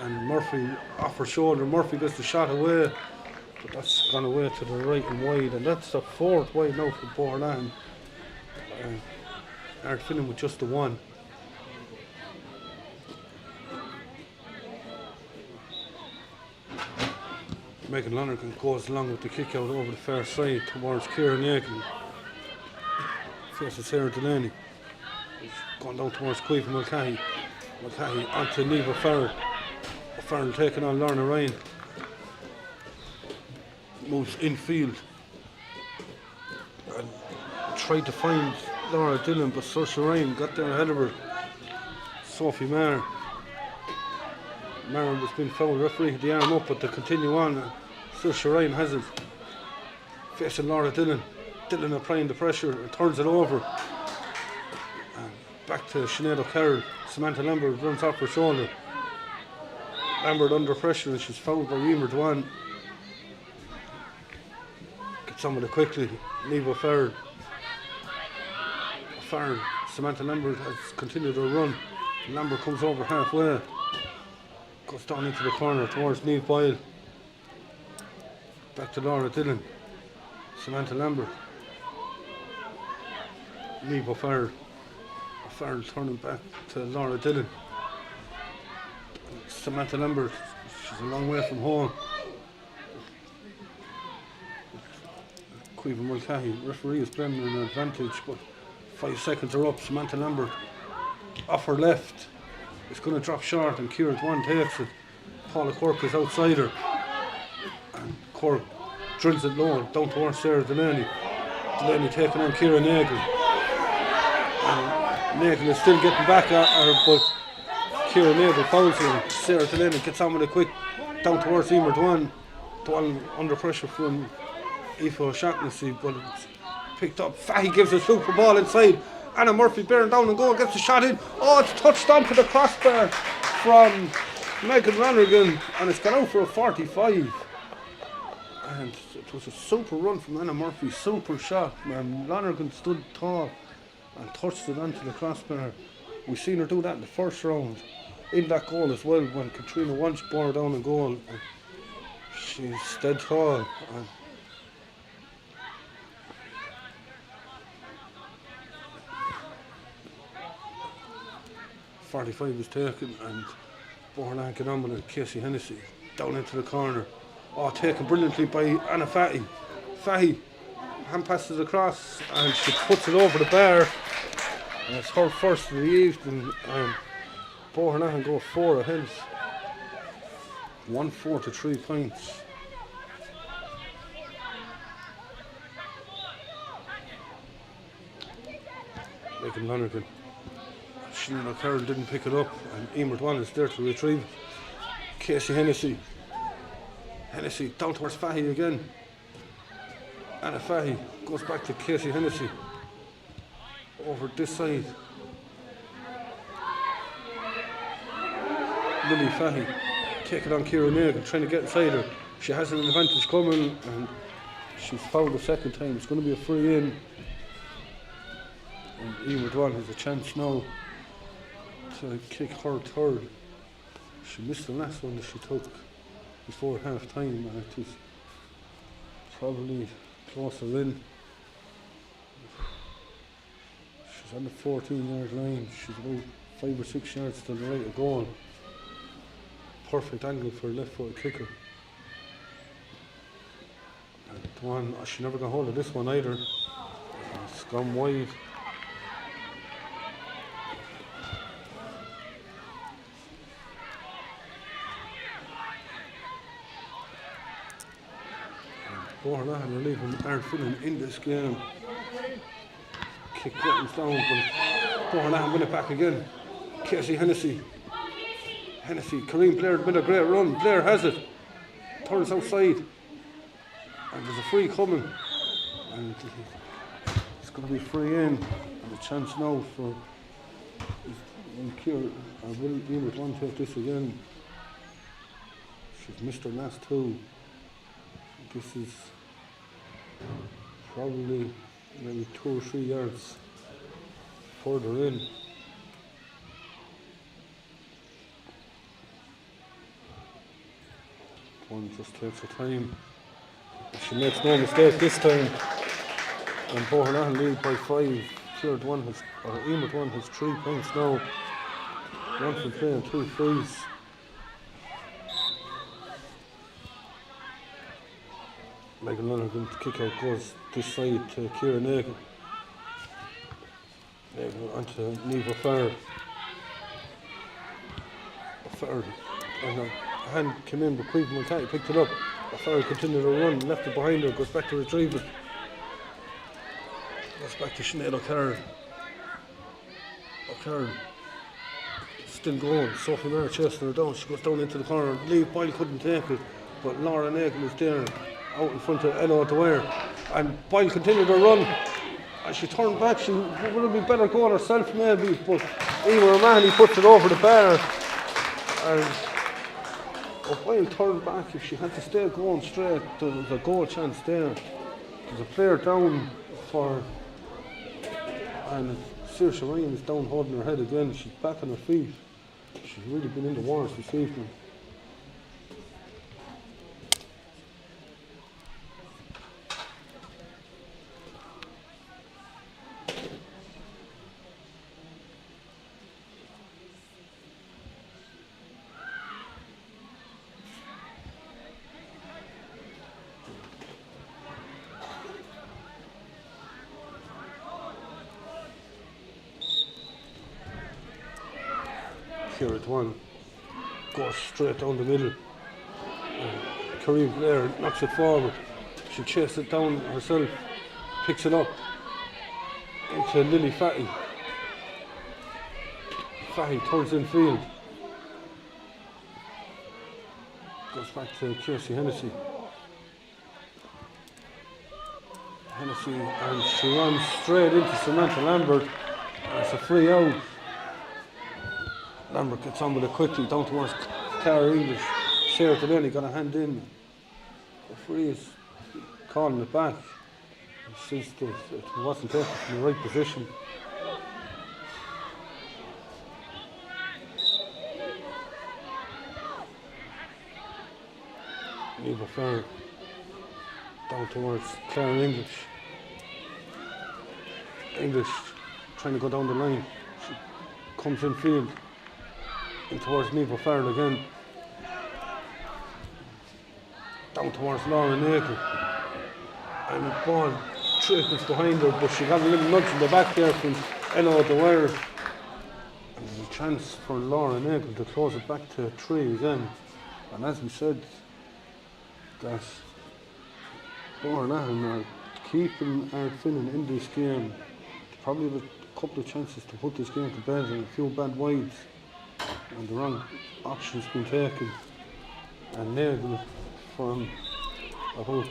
And Murphy off her shoulder. Murphy gets the shot away, but that's gone away to the right and wide, and that's the fourth wide now for Boherlahan. Ardfinnan with just the one. Megan Lonergan goes along with the kick out over the far side towards Kieran Yeakin. Faces Sarah Delaney. He's gone down towards Caoimhe Mulcahy. Mulcahy onto Neva Farrell. Farrell taking on Lorna Ryan. Moves infield and tried to find Laura Dillon, but Saoirse Ryan got there ahead of her. Sophie Maher. Maher was being fouled. Referee had the arm up, but to continue on, Saoirse Ryan has it. Facing Laura Dillon. Dillon applying the pressure and turns it over. And back to Sinead O'Carroll. Samantha Lambert runs off her shoulder. Lambert under pressure and she's fouled by Emer Duane. Gets on with it quickly. Neva Farrell. Samantha Lambert has continued her run. Lambert comes over halfway. Goes down into the corner towards Niamh Boyle. Back to Laura Dillon. Samantha Lambert. Neva Farrell. Farrell turning back to Laura Dillon. Samantha Lambert, she's a long way from home. Caoimhe Mulcahy, referee is playing an advantage, but 5 seconds are up. Samantha Lambert off her left. It's going to drop short and Kieran Duane takes it. Paula Cork is outside her. And Cork drills it low down towards Sarah Delaney. Delaney taking on Kieran Nagel. And Nagel is still getting back at her, but Kieran Nagel fouls her. Sarah Delaney gets on with it quick down towards Emer Duane. Duane under pressure from Aoife O'Shaughnessy, but it's picked up. Fahy gives a super ball inside. Anna Murphy bearing down and goal, gets the shot in. Oh, it's touched onto the crossbar from Megan Lonergan, and it's gone out for a 45. And it was a super run from Anna Murphy, super shot. And Lonergan stood tall and touched it onto the crossbar. We've seen her do that in the first round. In that goal as well, when Katrina Walsh bore down a goal, and she stood tall. And 45 was taken, and Boherlahan get on with it. Casey Hennessy down into the corner. Oh, taken brilliantly by Anna Fahy. Fahy hand passes across, and she puts it over the bar. And it's her first of the evening, and Boherlahan go 4 ahead. 1-4 to 3 points. Megan Lonergan. Sinead O'Carroll didn't pick it up, and Emer Duane is there to retrieve it. Casey Hennessy. Hennessy down towards Fahy again. Anna Fahy goes back to Casey Hennessy. Over this side. Lily Fahy taking on Kieran Nagel, trying to get inside her. She has an advantage coming, and she's fouled a second time. It's going to be a free in. And Emer Duane has a chance now to kick her third. She missed the last one that she took. before half time, and it was probably closer in. She's on the 14-yard line. She's about 5 or 6 yards to the right of goal. Perfect angle for a left-footed kicker. And the one, she never got hold of this one either. It's gone wide. Boherlahan are leaving Ardfinnan in this game. Kick buttons down, but Boherlahan win it back again. Casey Hennessy, Kareem Blair made a great run. Blair has it, turns outside, and there's a free coming. And it's going to be free in, and a chance now for Kieran. I will be with one take this again. She's missed her last two. This is probably maybe 2 or 3 yards further in. One just takes her time. She makes no mistake this time. And Boherlahan lead by 5. Eamert one has 3 points now. 1 for play and 2 frees. Megan Lonergan's kick out goes this side to Ciara Nagle. Nagle onto Niamh O'Farrell. And a hand came in, but Queen Mulcahy picked it up. O'Farrell continued to run, left it behind her, goes back to retrieve it. Goes back to Sinead O'Carroll. O'Carroll still going. Sophie Mara chasing her down. She goes down into the corner. Lee Boyle couldn't take it, but Laura Nagle was there out in front of Ella O'Dwyer. And Boyle continued to run. As she turned back, she would have been better going herself maybe, but Emer O'Mahony puts it over the bar. And O'Boyle turned back. If she had to stay going straight, there was a goal chance there. There's a player down for, and Saoirse Ryan is down holding her head again. She's back on her feet. She's really been in the wars this evening. Here at one, goes straight down the middle. Kareem Blair knocks it forward. She chases it down herself, picks it up into Lily Fatty. Fatty turns in field. Goes back to Kirsty Hennessy. And she runs straight into Samantha Lambert. It's a free out. Lambert gets on with it quickly, down towards Clara English. Sarah Delaney got a hand in. The free is calling it back. Since it wasn't taken from the right position. Niamh O'Farrell down towards Clara English. English trying to go down the line. She comes in field. In towards Niamh O'Farrell again. Down towards Laura Nagle. And the ball trickles behind her, but she got a little nudge in the back there from Ella O'Dwyer. And there's a chance for Laura Nagle to close it back to 3 again. And as we said, that Boherlahan are keeping Ardfinnan in this game. Probably have a couple of chances to put this game to bed and a few bad wides. And the wrong option's been taken. And Nagle from about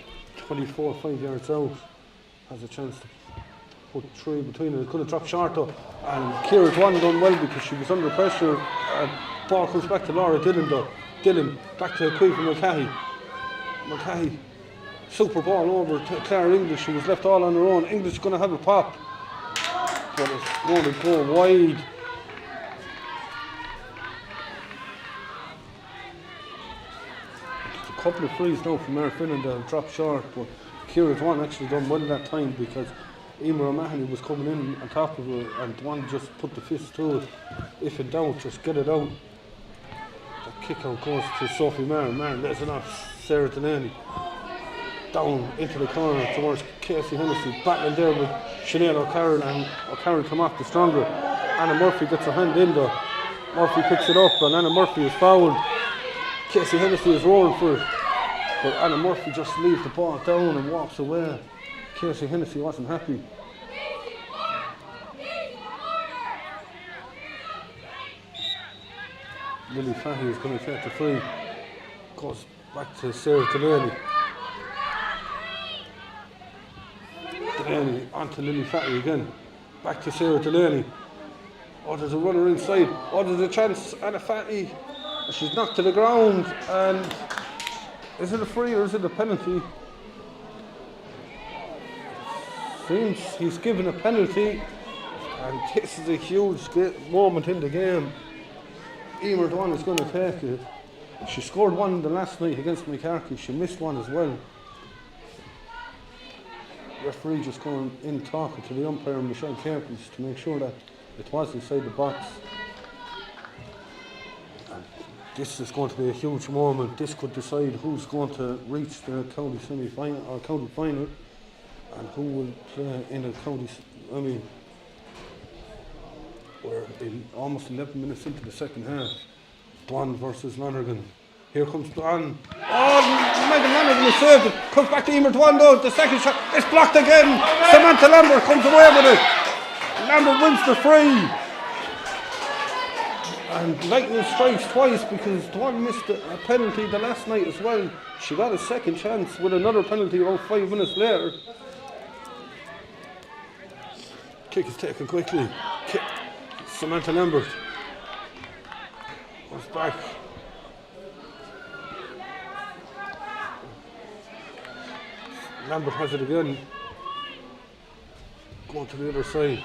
5 yards out has a chance to put 3 between them. It could have dropped short though. And Ciara Dwan done well because she was under pressure. Ball comes back to Laura Dillon though. Dillon back to Queen Mulcahy. Mulcahy, super ball over to Clara English, who was left all on her own. English is going to have a pop, but it's going to go wide. couple of frees now from Ardfinnan that dropped short, but Ciara Dwan actually done well that time because Emer O'Mahony was coming in on top of her and Dwan just put the fist to it. If in doubt, just get it out. The kick out goes to Sophie Marin. Marin lets it off Sarah Delaney. Down into the corner towards Casey Hennessy, battling there with Sinead O'Carroll, and O'Carroll come off the stronger. Anna Murphy gets her hand in there. Murphy picks it up and Anna Murphy is fouled. Casey Hennessy is rolling for it, but Anna Murphy just leaves the ball down and walks away. Casey Hennessy wasn't happy. Lily Fahy is going to take the free. Goes back to Sarah Delaney. Delaney onto Lily Fahy again. Back to Sarah Delaney. Oh, there's a runner inside. Oh, there's a chance. Anna Fahy. She's knocked to the ground. And is it a free or is it a penalty? Seems he's given a penalty. And this is a huge moment in the game. Emer Dwan is going to take it. She scored one the last night against McCarthy. She missed one as well. Referee just going in talking to the umpire Michelle Campbell to make sure that it was inside the box. And this is going to be a huge moment. This could decide who's going to reach the county semi-final or county final, and who will play in the county. I mean, we're in almost 11 minutes into the second half. Dwan versus Lonergan. Here comes Dwan. Oh, Megan Lonergan is saved it. Comes back to Emer Dwan though. The second shot. It's blocked again. Samantha Lambert comes away with it. Lambert wins the free. And lightning strikes twice because Dwan missed a penalty the last night as well. She got a second chance with another penalty about 5 minutes later. Kick is taken quickly. Kick. Samantha Lambert goes back. Lambert has it again. Going to the other side.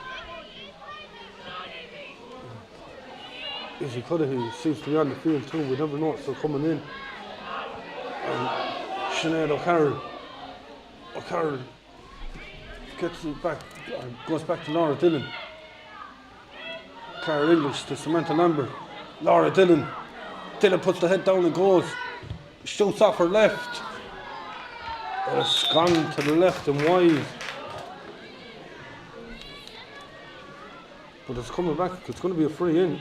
Izzy Cudahy seems to be on the field too. We never noticed her coming in. And Sinead O'Carroll. O'Carroll gets it back, goes back to Laura Dillon. Cara English to Samantha Lambert. Laura Dillon. Dillon puts the head down and goes. Shoots off her left. It's gone to the left and wide. But it's coming back. It's going to be a free in.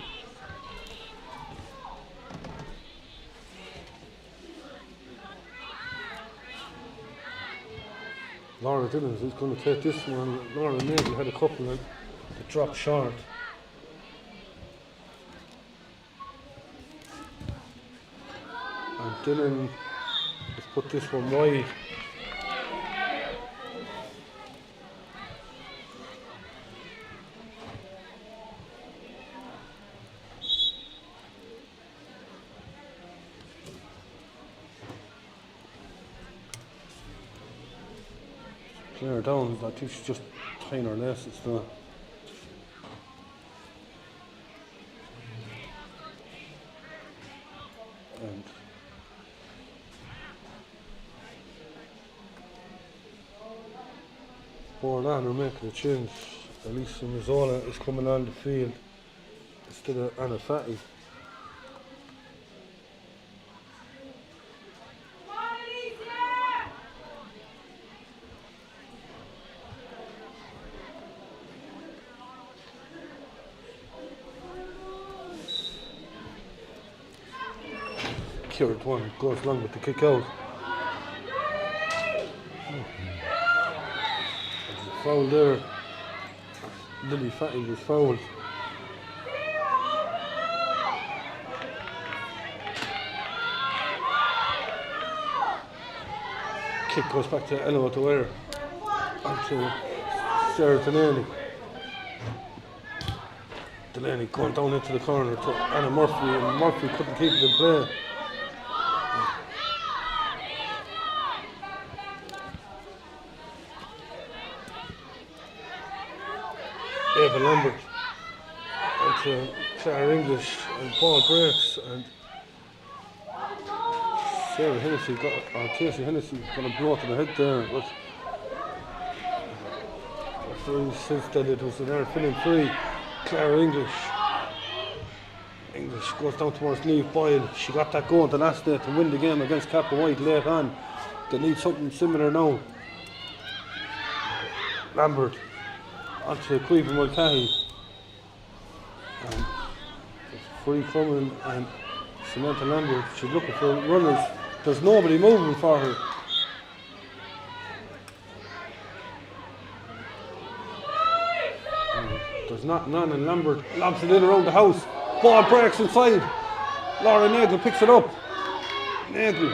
Laura Dillon is going to take this one. Laura Nagle had a couple that dropped short. And Dillon has put this one wide. Claire Downs, I think she's just tying her laces now. And Boherlahan are making a change. Elisa Mazzola is coming on the field instead of Anna Fahy. Ciara Dwan goes long with the kick out. There's a foul there. Lily Fahy was fouled. Kick goes back to Ella O'Dwyer. Onto Sarah Delaney. Delaney going down into the corner to Anna Murphy, and Murphy couldn't keep it in play. Eva Lambert onto Claire English, and ball breaks, and Sarah Hennessy Casey Hennessy got a blow to the head there, but since that it was an Ardfinnan free. Claire English goes down towards Niamh Boyle. She got that goal the last day to win the game against Cappa White late on. They need something similar now. Lambert onto Caoimhe Mulcahy. Free coming, and Samantha Lambert, she's looking for runners. There's nobody moving for her. There's not none, and Lambert lobs it in around the house. Ball breaks inside. Laura Nagel picks it up. Nagel.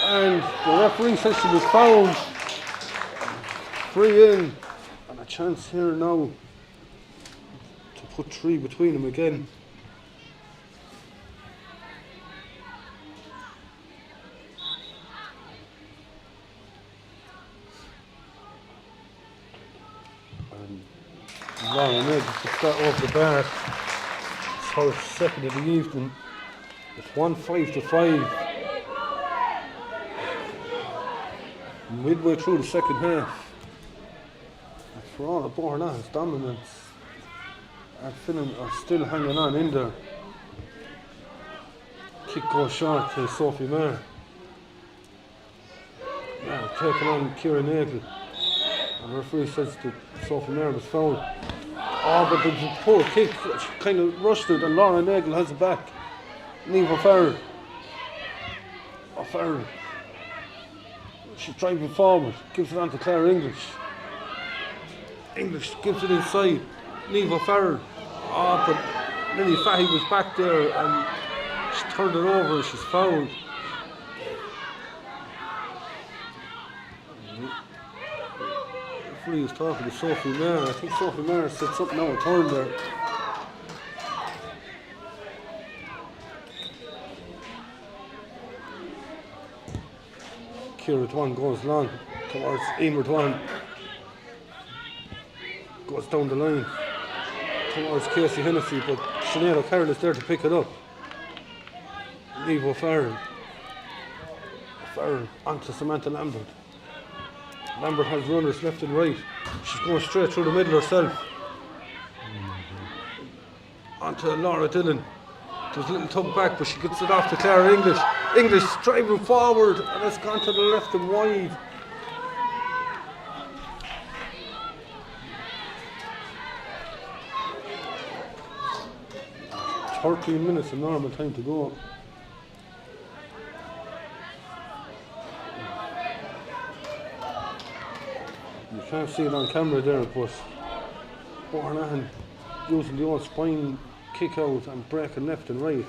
And the referee says she was fouled. Free in. And a chance here now to put 3 between them again. Laura Nagel to start off the bar. It's her second of the evening. It's 1-5 to 5. Midway through the second half. And for all of Boherlahan's dominance, Ardfinnan are still hanging on in there. Kick goes short to Sophie Maher. Now taking on Ciara Nagel. And the referee says that Sophie Maher was fouled. Oh, but the poor kick, she kind of rushed it, and Laura Nagel has it back. Niamh O'Farrell. She's driving forward, gives it on to Claire English. English gives it inside. Niamh O'Farrell. Oh, but Lily Fahy was back there, and she turned it over, she's fouled. He was talking to Sophie Maher. I think Sophie Maher said something out of turn there. Ciara Dwan goes long towards Emer Dwan. Goes down the line towards Casey Hennessy, but Sinead O'Carroll is there to pick it up. Niamh O'Farrell. O'Farrell onto Samantha Lambert. Lambert has runners left and right. She's going straight through the middle herself. Onto Laura Dillon. There's a little tug back, but she gets it off to Claire English. English driving forward, and it's gone to the left and wide. It's 13 minutes of normal time to go. You can't see it on camera there, but Boherlahan using the old spine kick out and breaking left and right.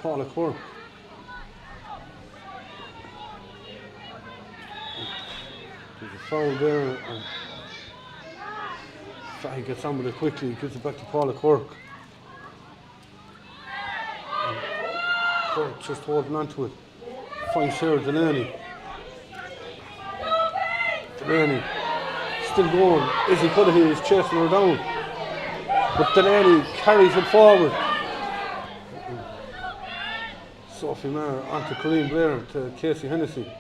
Paula Quirk. There's a foul there, and Fahy gets on with it quickly, gives it back to Paula Quirk. And Quirk just holding on to it. Finds Sarah Delaney. Delaney still going. Izzy Cudahy is chasing her down, but Delaney carries it forward. Sophie Maher onto Corinne Blair to Casey Hennessy.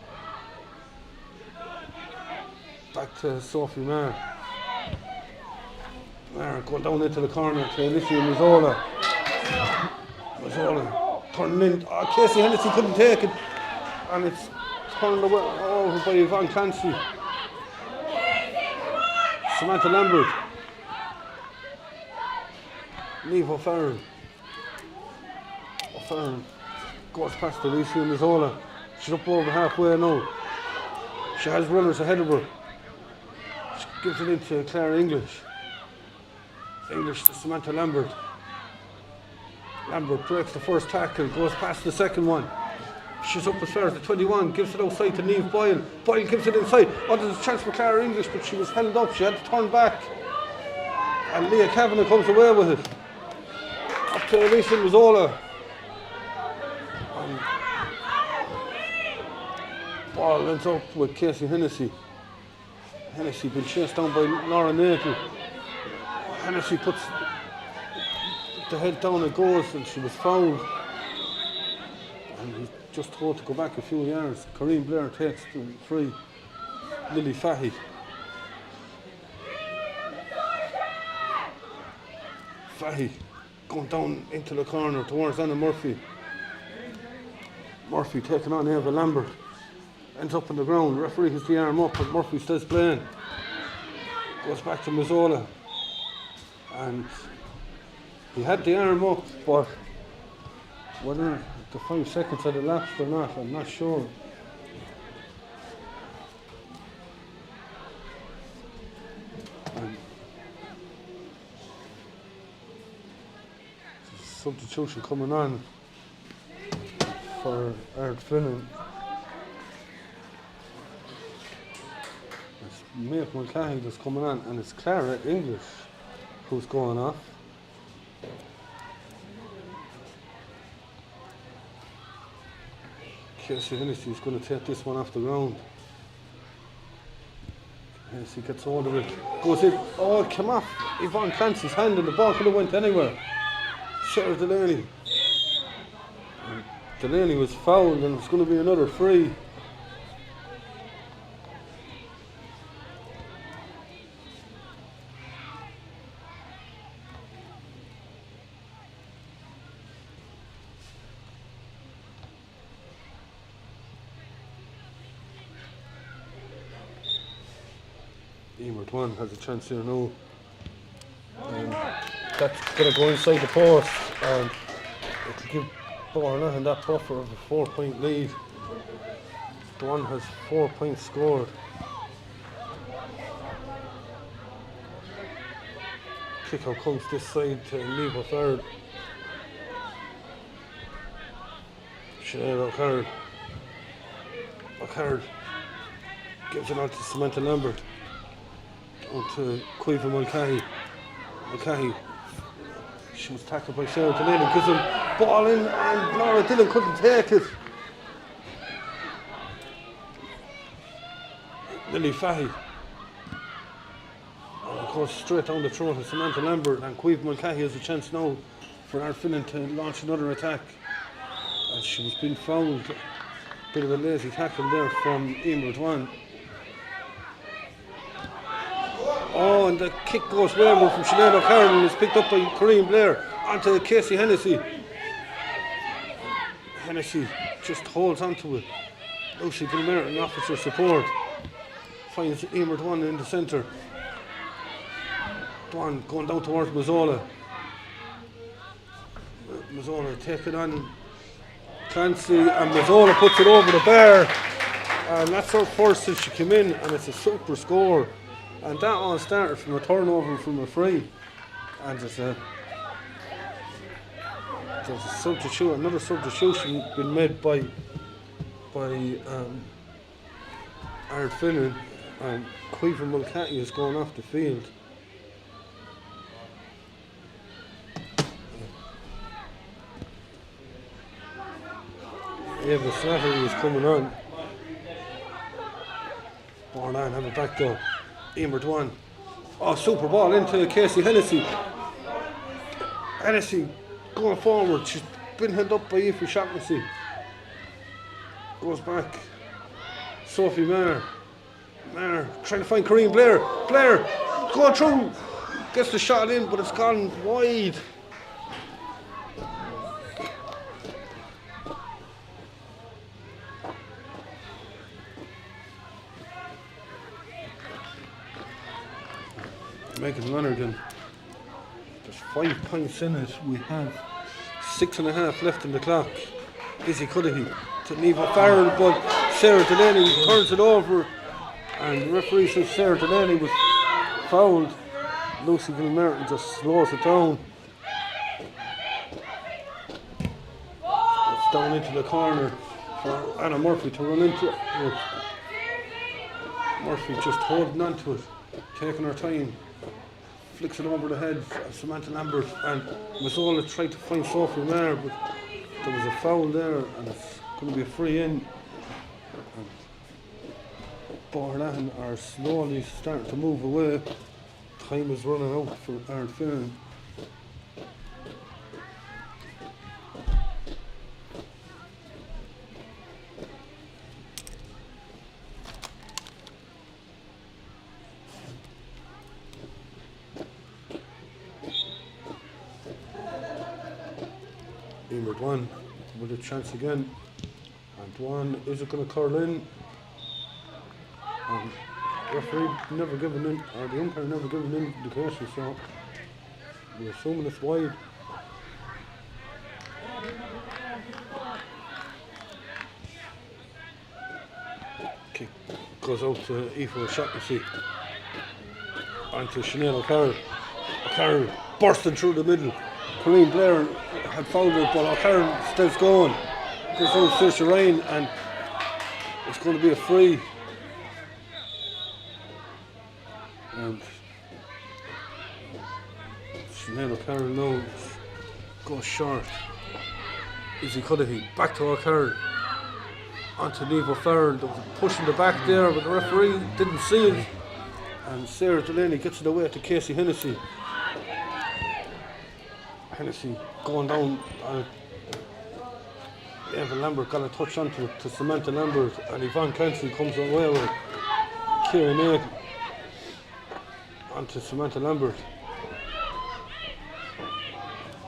Back to Sophie Maher. Maher going down into the corner to Alicia Mazzola. Mazzola turning in. Oh, Casey Hennessy couldn't take it, and it's turned away over by Yvonne Clancy. Samantha Lambert. Niamh O'Farrell. O'Farrell goes past Alicia Mazzola. She's up over halfway now. She has runners ahead of her. She gives it into Claire English. English to Samantha Lambert. Lambert breaks the first tackle, goes past the second one. She's up as far as the 21, gives it outside to Niamh Boyle. Boyle gives it inside. Oh, there's a chance for Claire English, but she was held up. She had to turn back. And Leah Kavanagh comes away with it. Up to Alicia Mazzola. Ball ends up with Casey Hennessy. Hennessy been chased down by Laura Nagel. Hennessy puts the head down and goes, and she was fouled. and he's just told to go back a few yards. Kareem Blair takes the free. Lily Fahy. Fahy going down into the corner towards Anna Murphy. Murphy taking on Ava Lambert. Ends up on the ground. Referee has the arm up, but Murphy stays playing. Goes back to Mazzola. And he had the arm up, but whether the 5 seconds had elapsed or not, I'm not sure. And substitution coming on for Ardfinnan. It's Maeve Mulcahy that's coming on, and it's Clara English who's going off. Casey Hennessy is going to take this one off the ground. Hennessy gets hold of it, goes in. Oh, it came off Yvonne Clancy's hand, and the ball could have went anywhere. Sarah Delaney. And Delaney was fouled, and it's going to be another free. Emert one has a chance here now. That's going to go inside the post, and it'll give Boherlahan that buffer of a 4-point lead. The one has 4 points scored. Kick out comes this side to leave a third. Sinead O'Carroll. O'Carroll gives it on to Samantha Lambert. On to Caoimhe Mulcahy. Mulcahy. She was tackled by Sarah Delaney. Gives him ball in, and Laura Dillon couldn't take it. Lily Fahy. And of course, straight down the throat of Samantha Lambert, and Caoimhe Mulcahy has a chance now for Ardfinnan to launch another attack. And she was being fouled. Bit of a lazy tackle there from Emert one. Oh, and the kick goes wayward from Sinead O'Carroll and is picked up by Kareem Blair onto Casey Hennessy. Hennessy just holds onto it. Lucy Gilmerton, officer support, finds Emert one in the centre. One going down towards Mazzola. Mazzola take it on Clancy, and Mazzola puts it over the bar. And that's her first since she came in, and it's a super score. And that all started from a turnover from a free. And there's another substitution been made by Ardfinnan, and Caoimhe Mulcahy is going off the field. Ava Slattery is coming on. Boherlahan have it back though. Emert one. Oh, super ball into Casey Hennessy. Hennessy going forward. She's been held up by Aoife Shaughnessy. Goes back. Sophie Maher. Maher trying to find Kareem Blair. Blair going through. Gets the shot in, but it's gone wide. Megan Lonergan. There's 5 points in it. We have 6.5 left in the clock. Izzy Cudahy to Neva Farrell, but Sarah Delaney turns it over, and the referee says Sarah Delaney was fouled. Lucy Gilmerton just slows it down. It's down into the corner for Anna Murphy to run into it. Murphy just holding on to it, taking her time. Flicks it over the head of Samantha Lambert, and Mazzola tried to find Sophie Maher, but there was a foul there, and it's going to be a free in. And Boherlahan are slowly starting to move away. Time is running out for Ardfinnan. Kieran Dwan with a chance again. And Dwan, is it going to curl in? And the referee never given in, or the umpire never given in indication, so we're assuming it's wide. Kick goes out to Aoife O'Shaughnessy. Onto Sinead O'Carroll. O'Carroll bursting through the middle. Colleen Blair had fouled her, but O'Carroll still going. Goes out to Saoirse Ryan, and it's going to be a free. And Sinead O'Carroll now goes short. Izzy Cudahy back to O'Carroll. Onto Niamh O'Farrell. There was a push in the back there, but the referee didn't see it. And Sarah Delaney gets it away to Casey Hennessy. Hennessy going down. Eva Lambert got a touch onto it to Samantha Lambert, and Yvonne Clancy comes away with Kieran Nagle onto Samantha Lambert.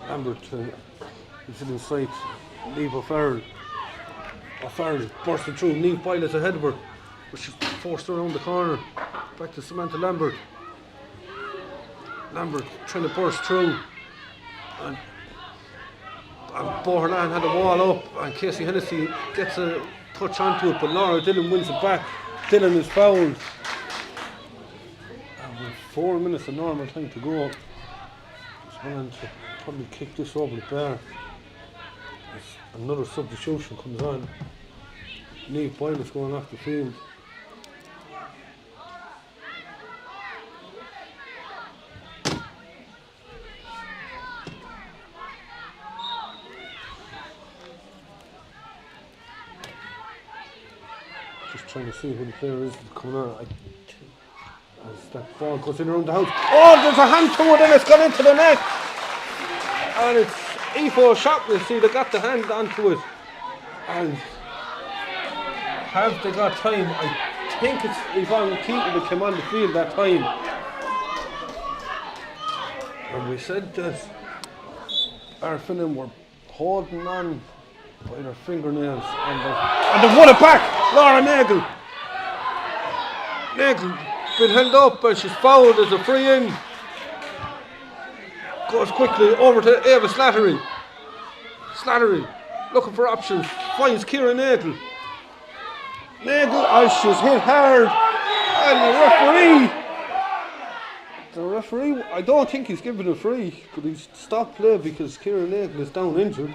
Lambert is in sight. Niamh O'Farrell. O'Farrell bursting through. Niamh Boyle is ahead of her, but she's forced around the corner. Back to Samantha Lambert. Lambert trying to burst through. And Boherlahan had the wall up, and Casey Hennessy gets a touch onto it, but Laura Dillon wins it back. Dillon is fouled. And with 4 minutes of normal time to go, he's willing to probably kick this over the bar. As another substitution comes on. Niamh Boyle is going off the field. Trying to see who the player is coming on. As that ball goes in around the house. Oh, there's a hand to it and it's gone into the net. And it's Aoife O'Shaughnessy that got the hand onto it. And have they got time? I think it's Yvonne Keaton that came on the field that time. And we said that Ardfinnan were holding on by their fingernails, and they've won it back. Laura Nagle. Nagle been held up, and she's fouled as a free in. Goes quickly over to Ava Slattery. Slattery looking for options, finds Kieran Nagle. Nagle, she's hit hard, and the referee, I don't think he's given a free, but he's stopped play because Kieran Nagle is down injured.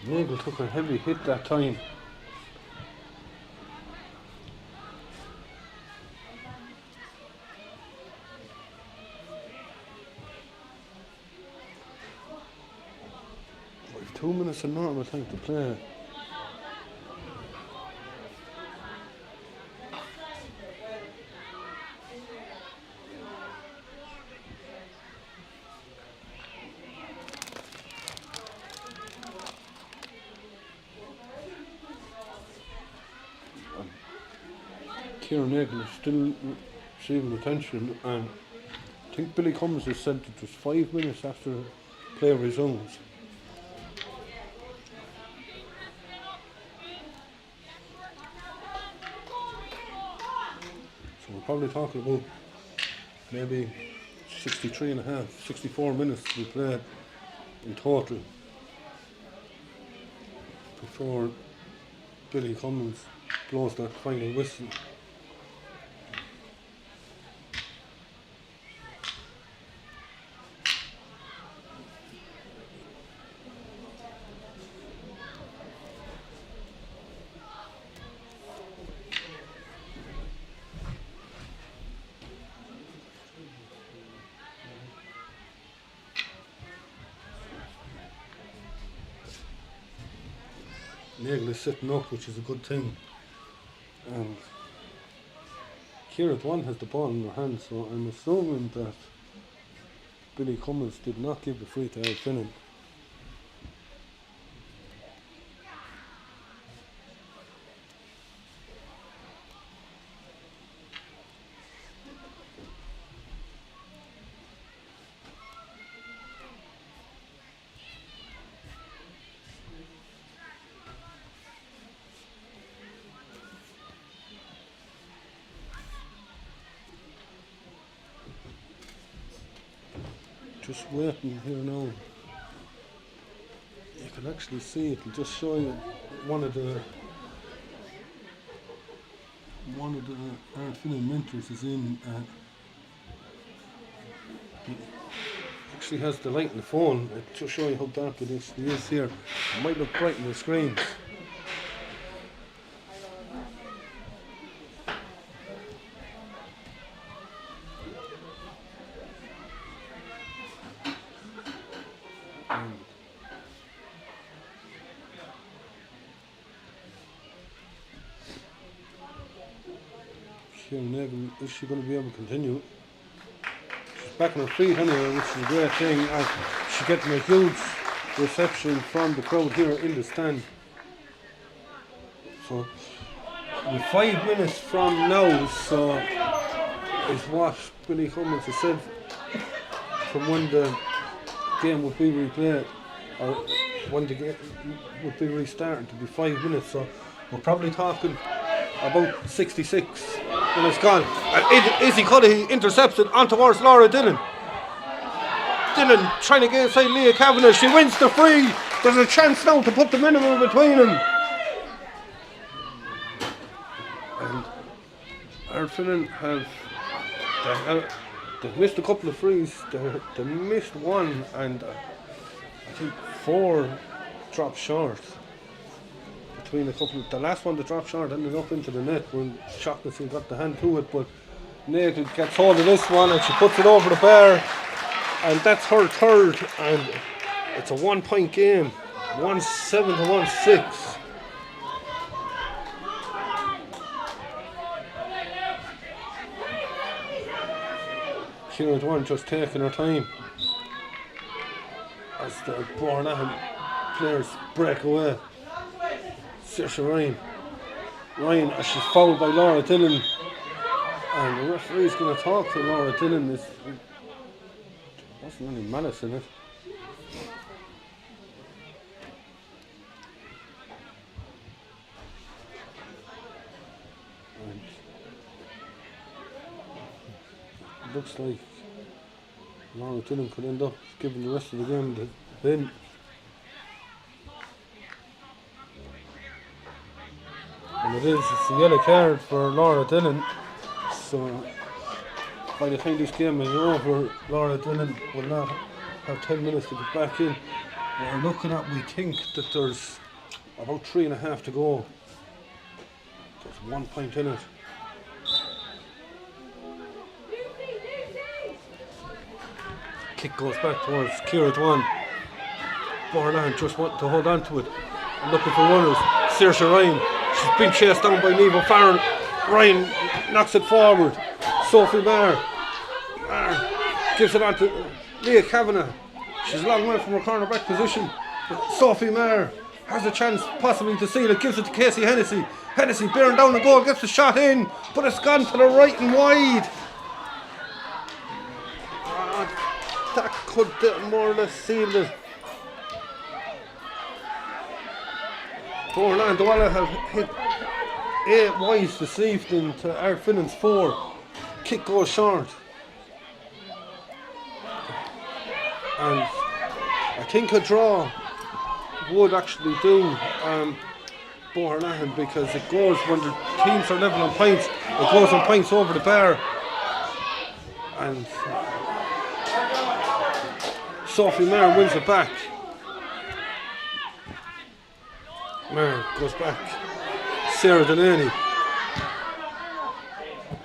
Nagle took a heavy hit that time. We've 2 minutes of normal time to play. Kieran Nagle is still receiving attention, and I think Billy Cummins has said it was 5 minutes after play resumes. So we're probably talking about maybe 63 and a half, 64 minutes to be played in total before Billy Cummins blows that final whistle. Nagle is sitting up, which is a good thing. And Kieran Dwan has the ball in her hand, so I'm assuming that Billy Cummins did not give the free to Ardfinnan. just waiting here now. You can actually see it'll just show you one of the Ardfinnan mentors is in. He actually has the light in the phone. It'll just show you how dark it actually is here. It might look bright in the screens. Is she going to be able to continue? She's back on her feet anyway, which is a great thing. And she's getting a huge reception from the crowd here in the stand. So, we're 5 minutes from now, so is what Billy Cummins has said from when the game would be replayed, or when the game would be restarted to be 5 minutes. So, we're probably talking about 66 when it's gone. And Izzy Cuddihy intercepts it on towards Laura Dillon. Dillon trying to get inside Leah Kavanagh. She wins the free. There's a chance now to put the minimum between them. And Ardfinnan they've missed a couple of frees. They missed one, and I think 4 dropped short. Between a couple, the last one that dropped short ended up into the net when Shaughnessy got the hand to it, but Nagle gets hold of this one and she puts it over the bar, and that's her third, and it's a 1 point game, 1-7 to 1-6. Kieran Dwan just taking her time as the Boherlahan players break away. Saoirse Ryan, as she's fouled by Laura Dillon, and the referee's going to talk to Laura Dillon. There wasn't any malice in it. And it looks like Laura Dillon could end up giving the rest of the game the win. And it's a yellow card for Laura Dillon. So by the time this game is over, Laura Dillon will not have 10 minutes to get back in. We're looking at, we think that there's about 3.5 to go. There's 1 point in it. Kick goes back towards Ciara Dwan. Boherlahan just want to hold on to it and looking for runners. Saoirse Ryan. She's been chased down by Niamh O'Farrell. Ryan knocks it forward. Sophie Maher gives it on to Leah Kavanagh. She's a long way from her cornerback position. But Sophie Maher has a chance possibly to seal it. Gives it to Casey Hennessy. Hennessy bearing down the goal, gets the shot in, but it's gone to the right and wide. That could more or less seal it. Boherlahan-Dualla have hit 8 wides this evening to Ardfinnan's 4. Kick goes short. And I think a draw would actually do Boherlahan, because it goes when the teams are level on points, it goes on points over the bar. And Sophie Maher wins it back. Maher goes back. Sarah Delaney.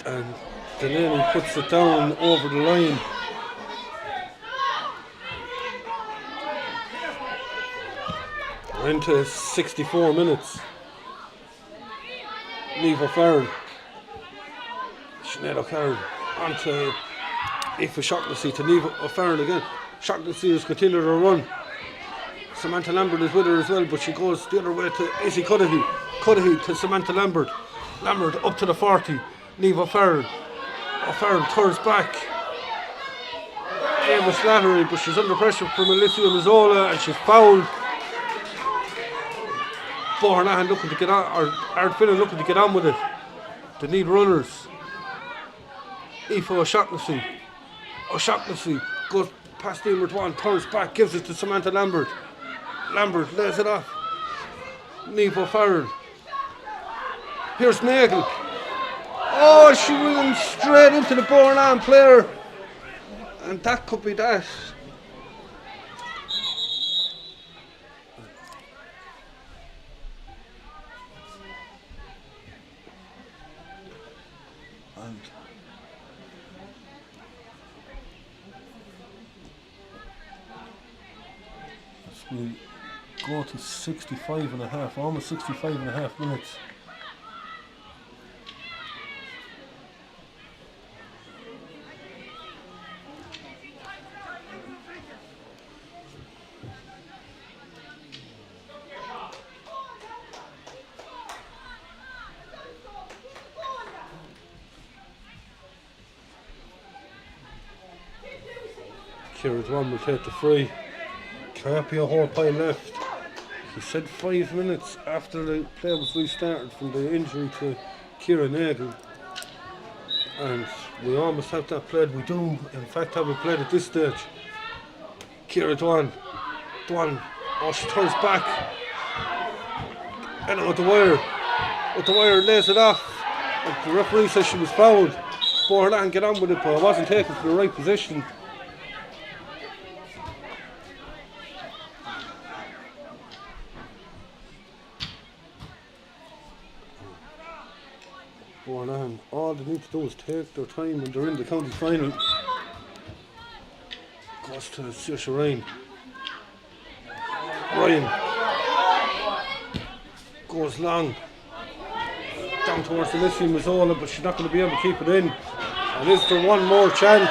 And Delaney puts it down over the line. We're into 64 minutes. Niamh O'Farrell. Sinead O'Carroll onto Aoife Shaughnessy to Niamh O'Farrell again. Shaughnessy is continuing her run. Samantha Lambert is with her as well, but she goes the other way to Izzy Cuddihy. Cuddihy to Samantha Lambert. Lambert up to the 40. Niamh O'Farrell. O'Farrell turns back. Ava Slattery, but she's under pressure from Alicia Mazzola and she's fouled. Boherlahan looking to get on, or Ardfinnan looking to get on with it. They need runners. Aoife O'Shaughnessy. O'Shaughnessy goes past Emer Dwan, turns back, gives it to Samantha Lambert. Lambert lays it off. Niamh O'Farrell. Here's Nagel. Oh, she went straight into the Boherlahan player. And that could be that. And as we go to 65 and a half, almost 65 and a half minutes. Ciara Dwan will take the free. Can't be a whole pile left. He said 5 minutes after the play was restarted from the injury to Ciara Nagel. And we almost have that played. We do, in fact, have it played at this stage. Ciara Dwan. Dwan. Oh, she turns back. And with the wire lays it off. And the referee says she was fouled. Boherlahan get on with it, but it wasn't taken for the right position. Boherlahan, all they need to do is take their time when they're in the county final. Goes to Saoirse Ryan. Goes long. Down towards Alicia Mazzola, but she's not going to be able to keep it in. And is there one more chance?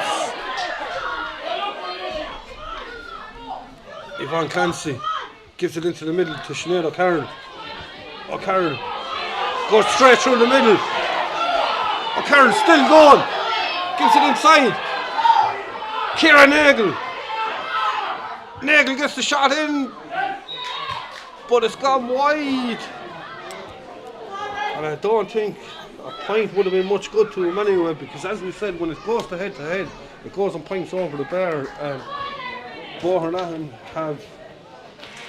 Yvonne Clancy gives it into the middle to Sinead O'Carroll. O'Carroll goes straight through the middle. O'Carroll still going. Gives it inside. Ciara Nagel. Nagel gets the shot in, but it's gone wide. And I don't think a point would have been much good to him anyway, because as we said, when it goes to head, it goes on points over the bar, and Boherlahan have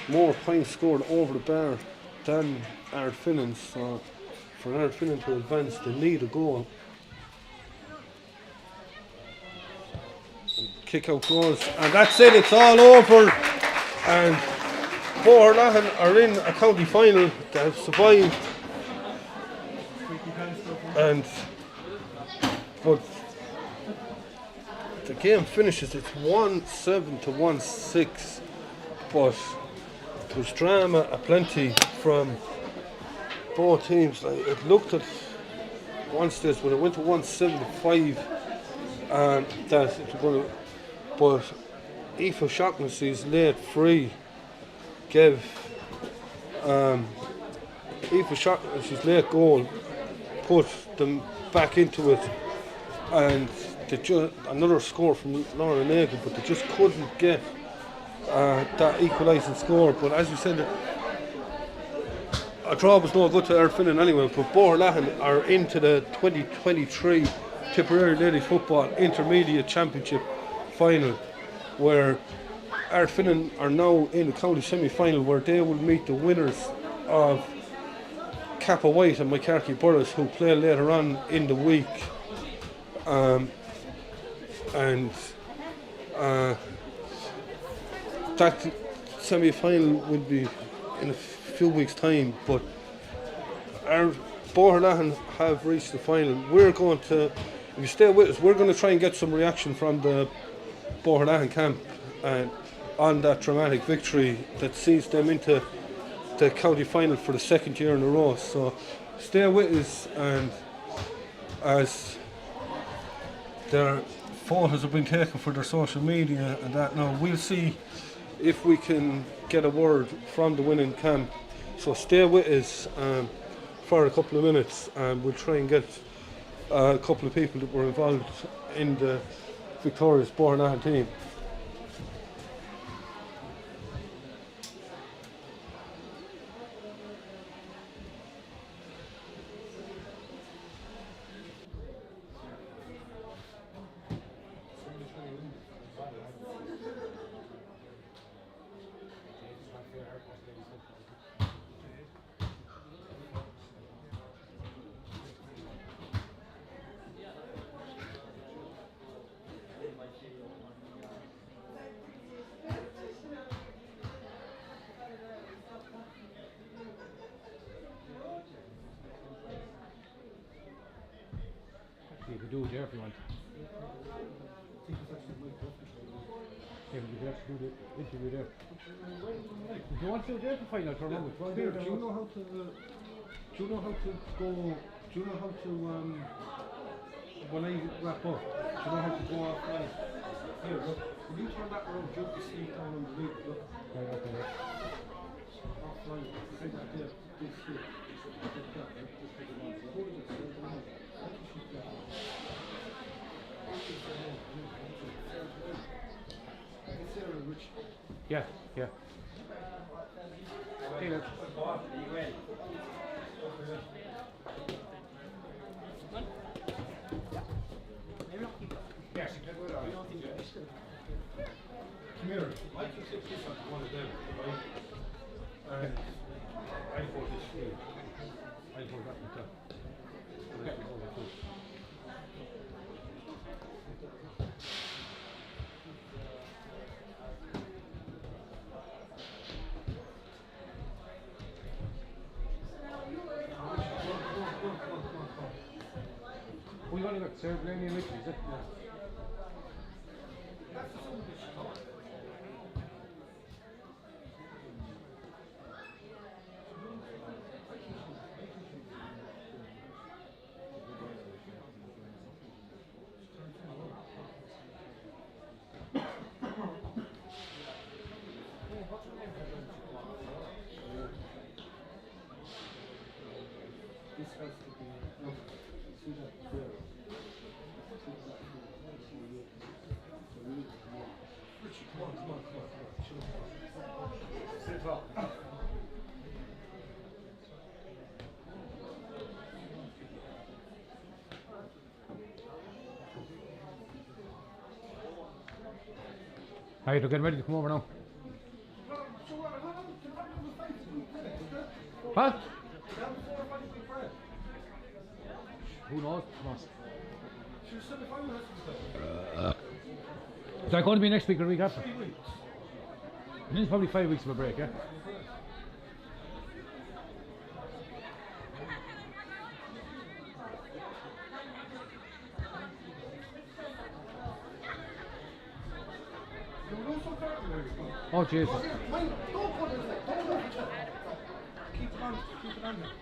more points scored over the bar than Ardfinnan, so for Ardfinnan to advance they need a goal. Kick out goes, and that's it, it's all over, and Boherlahan are in a county final. They have survived, but the game finishes, it's 1-7 to 1-6, but there's drama aplenty from both teams. Like, it looked at one stage when it went to 1-7-5, and that it was going to, but Aoife Shaughnessy's late free gave Aoife Shaughnessy's late goal put them back into it, and another score from Laura Nagel, but they just couldn't get that equalising score. But as you said, a draw was no good to Ardfinnan anyway. But Boherlahan are into the 2023 Tipperary Ladies Football Intermediate Championship final, where Ardfinnan are now in the county semi-final, where they will meet the winners of Kappa White and McCarthy Burris, who play later on in the week. That semi-final will be in a few weeks' time, but our Boherlahan have reached the final. We're going to, if you stay with us, we're going to try and get some reaction from the Boherlahan camp on that dramatic victory that sees them into the county final for the second year in a row. So stay with us, and as their photos have been taken for their social media and that, now we'll see if we can get a word from the winning camp. So stay with us for a couple of minutes, and we'll try and get a couple of people that were involved in the victorious Boherlahan team. could do it there if you want. Yeah, but you could actually do the interview there. If you want to do it there to find out, remember. Do you know how to? Do you know how to go? Do you know how to when I wrap up? Do you know how to go offline? Here, look. Will you turn that around? Jump the seat down underneath. Look. Right, okay. Offline. Take that there. Big seat. Take that. Just take it on. Hold it. Yeah, yeah. Hey, look. Yes, you can do it. I don't think you Come here. I can sit this on one of them, right? And I hold this here. I hold that on top. And I can hold it too. We've only got Sarah Blaney and Richie, is it? Yeah. This has to be, no, see that there. Richie, come on. Sit up. Alright, we're getting ready to come over now. What? Who knows? Is that going to be next week or the week after? 3 weeks. It's probably 5 weeks of a break, yeah? Oh, Jesus. Don't put it in there. Don't let it go. Keep it on there.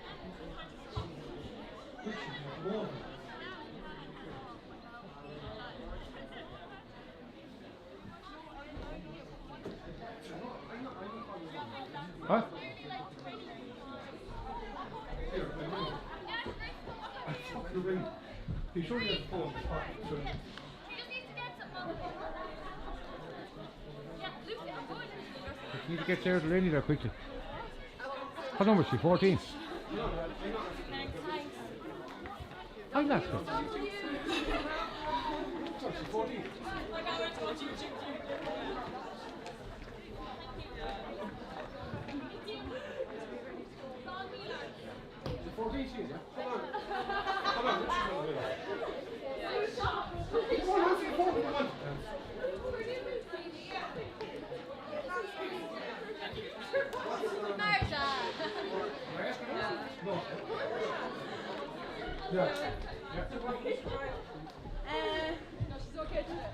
Richie, more. Huh? Here, I fucking ring. You sure you have the phone in his pocket? So- You need to get Sarah Delaney there quickly. What number is she? 14? I'm not sure.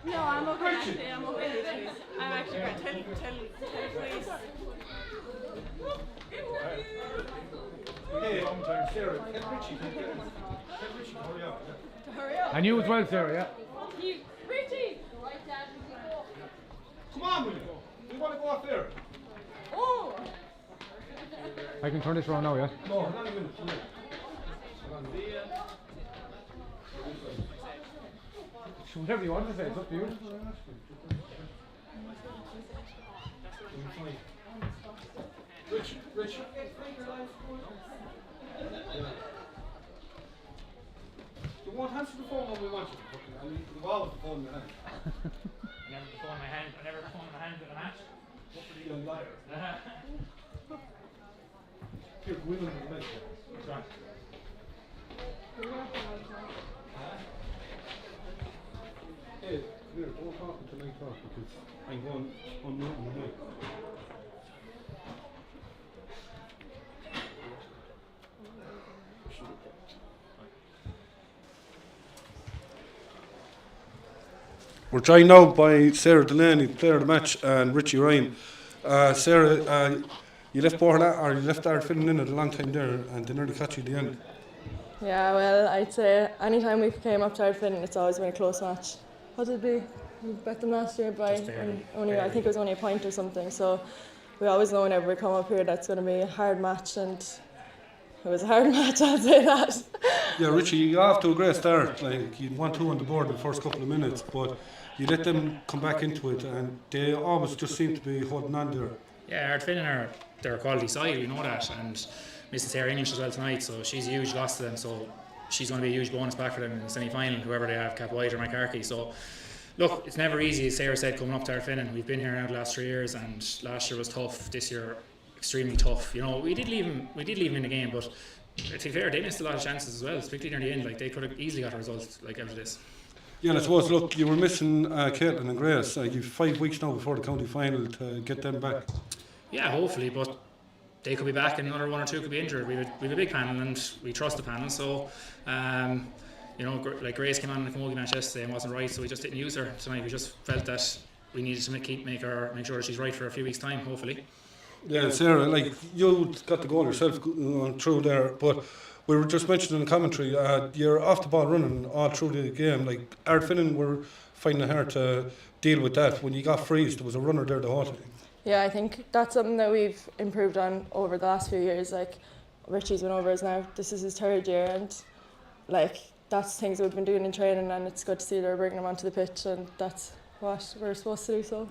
No, I'm okay actually, I'm okay. I'm actually going to tell please. Hey, Sarah, tell Richie to hurry up. To hurry up. And you as well, Sarah, yeah? Richie! Come on, will you? We want to go up there. Oh! I can turn this around now, yeah? No, not a minute. Whatever you want to say, it's up to you. Rich. You won't answer the phone when we want you to. I mean, you've always the phone in your hand. Never the phone in my hand. I never the phone in my hand at a match. What for the young liar? Here, go in on the leg. Sorry. Hey, come here, don't talk until I talk because I'm going on mute in the mic. We're joined now by Sarah Delaney, player of the match, and Richie Ryan. Sarah, you left Ardfinnan in at a long time there, and they nearly caught you at the end. Yeah, well, I'd say anytime we came up to Ardfinnan, it's always been a close match. What did we bet them last year by? Only, I think it was only a point or something. So we always know whenever we come up here that's going to be a hard match, and it was a hard match, I'll say that. Yeah, Richie, you got off to a great start. Like, you'd 1-2 on the board in the first couple of minutes, but you let them come back into it, and they always just seem to be holding on there. Yeah, Ardfinnan they're a quality side, we know that, and Mrs. Sarah English as well tonight, so she's a huge loss to them, so she's going to be a huge bonus back for them in the semi-final, whoever they have, Cap White or McCarthy. So look, it's never easy, as Sarah said, coming up to Ardfinnan. We've been here now the last 3 years, and last year was tough, this year extremely tough. You know, we did leave them in the game, but to be fair, they missed a lot of chances as well, particularly near the end. Like, they could have easily got a result like out of this. Yeah, and I suppose, look, you were missing Caitlin and Grace. You've 5 weeks now before the county final to get them back. Yeah, hopefully, but they could be back and another 1 or 2 could be injured. We have a big panel and we trust the panel, so you know, like Grace came on in the Camogie match yesterday and wasn't right, so we just didn't use her tonight. We just felt that we needed to make sure that she's right for a few weeks' time, hopefully. Yeah, Sarah, like, you got the goal yourself through there, but we were just mentioning in the commentary, you're off the ball running all through the game. Like, Ardfinnan were finding it hard to deal with that. When you got freezed, there was a runner there the whole time. Yeah, I think that's something that we've improved on over the last few years. Like, Richie's been over us now, this is his 3rd year, and like, that's things we've been doing in training, and it's good to see they're bringing him onto the pitch, and that's what we're supposed to do. So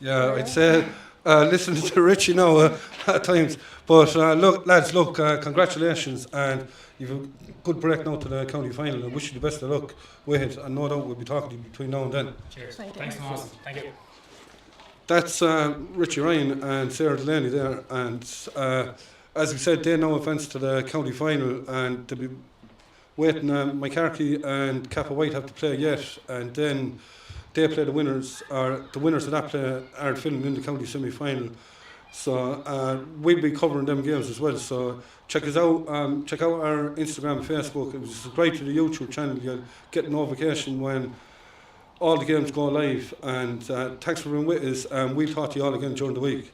yeah, I'd say listening to Richie now at times, but look, lads, congratulations, and you've a good break now to the county final. I wish you the best of luck with it, and no doubt we'll be talking to you between now and then. Cheers. Thank you. Thanks, Thomas. Thank you. That's Richie Ryan and Sarah Delaney there, and as we said, they now advance to the county final, and they'll be waiting. McCarthy and Kappa White have to play yet, and then they play the winners, or the winners of that play Ardfinnan in the county semi-final. So we'll be covering them games as well. So check us out. Check out our Instagram and Facebook. Subscribe to the YouTube channel. You'll get a notification when all the games go live. And thanks for being with us. And we'll talk to you all again during the week.